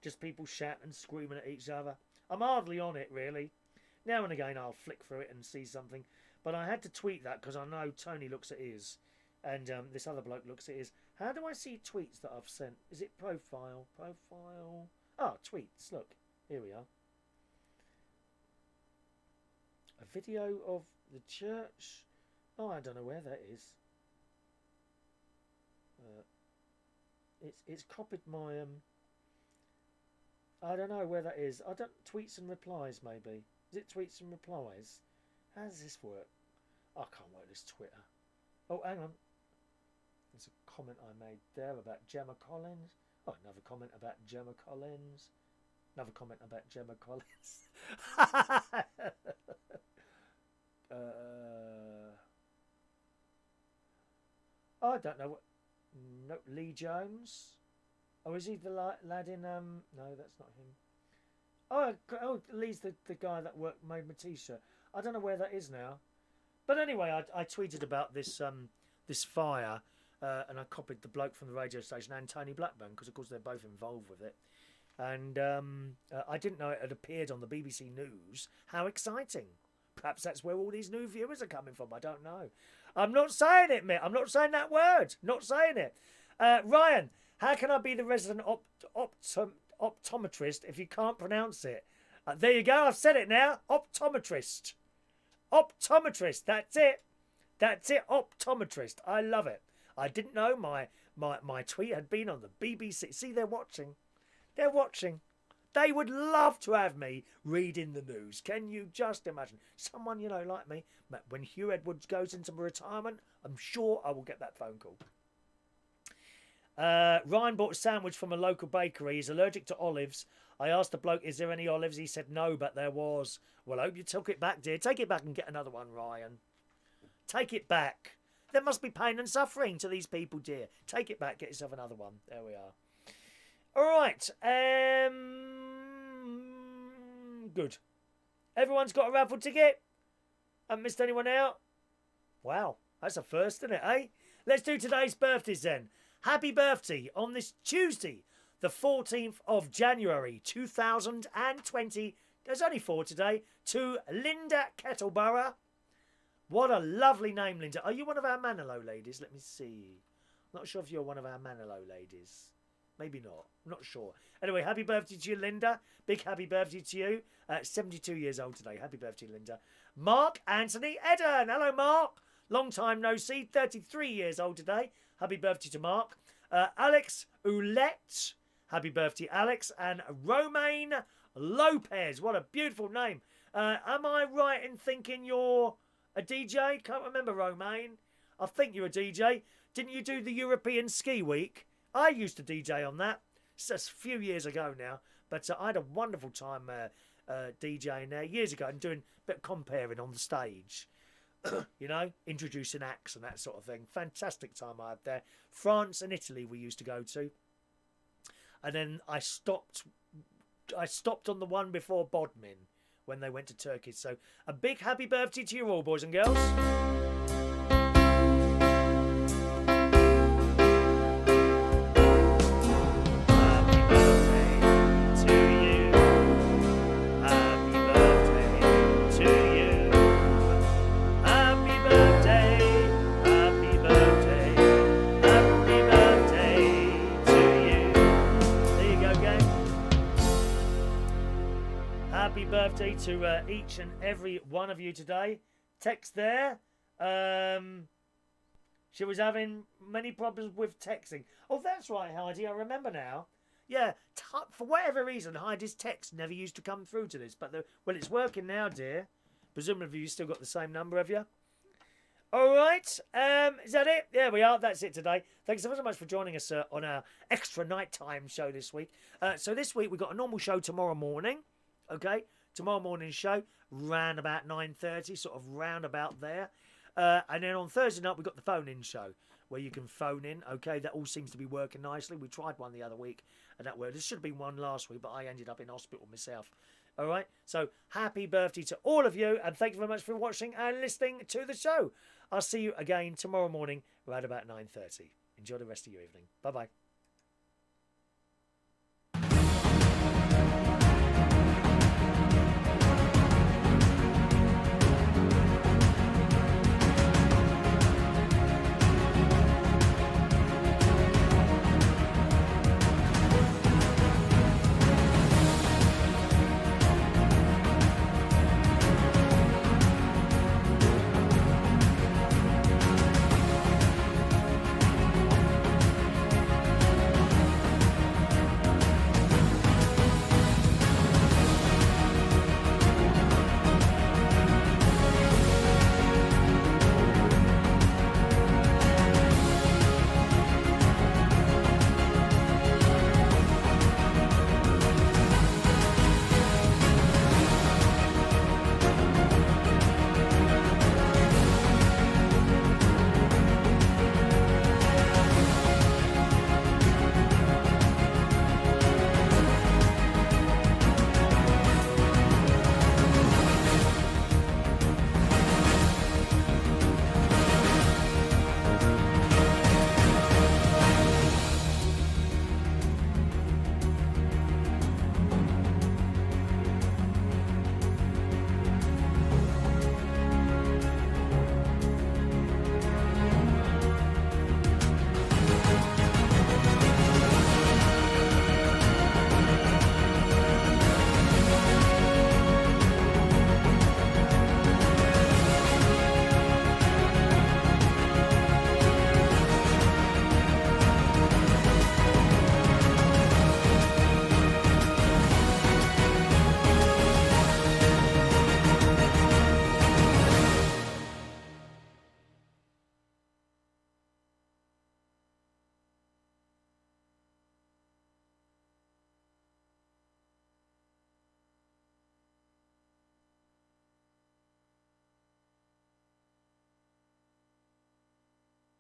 Just people shouting and screaming at each other. I'm hardly on it, really. Now and again, I'll flick through it and see something. But I had to tweet that because I know Tony looks at his. And this other bloke looks at his. How do I see tweets that I've sent? Is it profile? Profile. Ah, tweets. Look, here we are. A video of the church. Oh, I don't know where that is. It's copied my I don't know where that is. I don't tweets and replies maybe. Is it tweets and replies? How does this work? I can't work this Twitter. Oh, hang on. There's a comment I made there about Gemma Collins. Oh, another comment about Gemma Collins. Another comment about Gemma Collins. I don't know what. No, Lee Jones. Oh, is he the lad in No, that's not him. Oh, Lee's the guy that made my t-shirt. I don't know where that is now. But anyway, I tweeted about this this fire, and I copied the bloke from the radio station and Tony Blackburn, because of course they're both involved with it. And I didn't know it had appeared on the BBC News. How exciting! Perhaps that's where all these new viewers are coming from. I don't know. I'm not saying it, Mitt. I'm not saying that word. Not saying it. Ryan, how can I be the resident optometrist if you can't pronounce it? There you go. I've said it now. Optometrist. Optometrist. That's it. That's it. Optometrist. I love it. I didn't know my tweet had been on the BBC. See, they're watching. They're watching. They would love to have me reading the news. Can you just imagine? Someone, you know, like me, when Hugh Edwards goes into retirement, I'm sure I will get that phone call. Ryan bought a sandwich from a local bakery. He's allergic to olives. I asked the bloke, is there any olives? He said no, but there was. Well, I hope you took it back, dear. Take it back and get another one, Ryan. Take it back. There must be pain and suffering to these people, dear. Take it back. Get yourself another one. There we are. All right. Good. Everyone's got a raffle ticket? Haven't missed anyone out? Wow. That's a first, isn't it, eh? Let's do today's birthdays then. Happy birthday on this Tuesday, the 14th of January 2020. There's only 4 today. To Linda Kettleborough. What a lovely name, Linda. Are you one of our Manilow ladies? Let me see. Not sure if you're one of our Manilow ladies. Maybe not. I'm not sure. Anyway, happy birthday to you, Linda. Big happy birthday to you. 72 years old today. Happy birthday, Linda. Marc Anthony Eden. Hello, Marc. Long time no see. 33 years old today. Happy birthday to Marc. Alex Oulette. Happy birthday, Alex. And Romain Lopez. What a beautiful name. Am I right in thinking you're a DJ? Can't remember, Romain. I think you're a DJ. Didn't you do the European Ski Week? I used to DJ on that. It's a few years ago now. But I had a wonderful time DJing there years ago and doing a bit of comparing on the stage. You know, introducing acts and that sort of thing. Fantastic time I had there. France and Italy we used to go to. And then I stopped on the one before Bodmin when they went to Turkey. So a big happy birthday to you all, boys and girls. Happy birthday to each and every one of you today. Text there. She was having many problems with texting. Oh, that's right, Heidi. I remember now. Yeah, for whatever reason, Heidi's text never used to come through to this. But, well, it's working now, dear. Presumably you've still got the same number, have you? All right. Is that it? There we are. That's it today. Thanks so much for joining us on our extra nighttime show this week. So this week we've got a normal show tomorrow morning. Okay, tomorrow morning show, round about 9:30, sort of round about there. And then on Thursday night, we've got the phone-in show, where you can phone in. Okay, that all seems to be working nicely. We tried one the other week, and that worked. There should have been one last week, but I ended up in hospital myself. All right, so happy birthday to all of you, and thank you very much for watching and listening to the show. I'll see you again tomorrow morning, around about 9:30. Enjoy the rest of your evening. Bye-bye.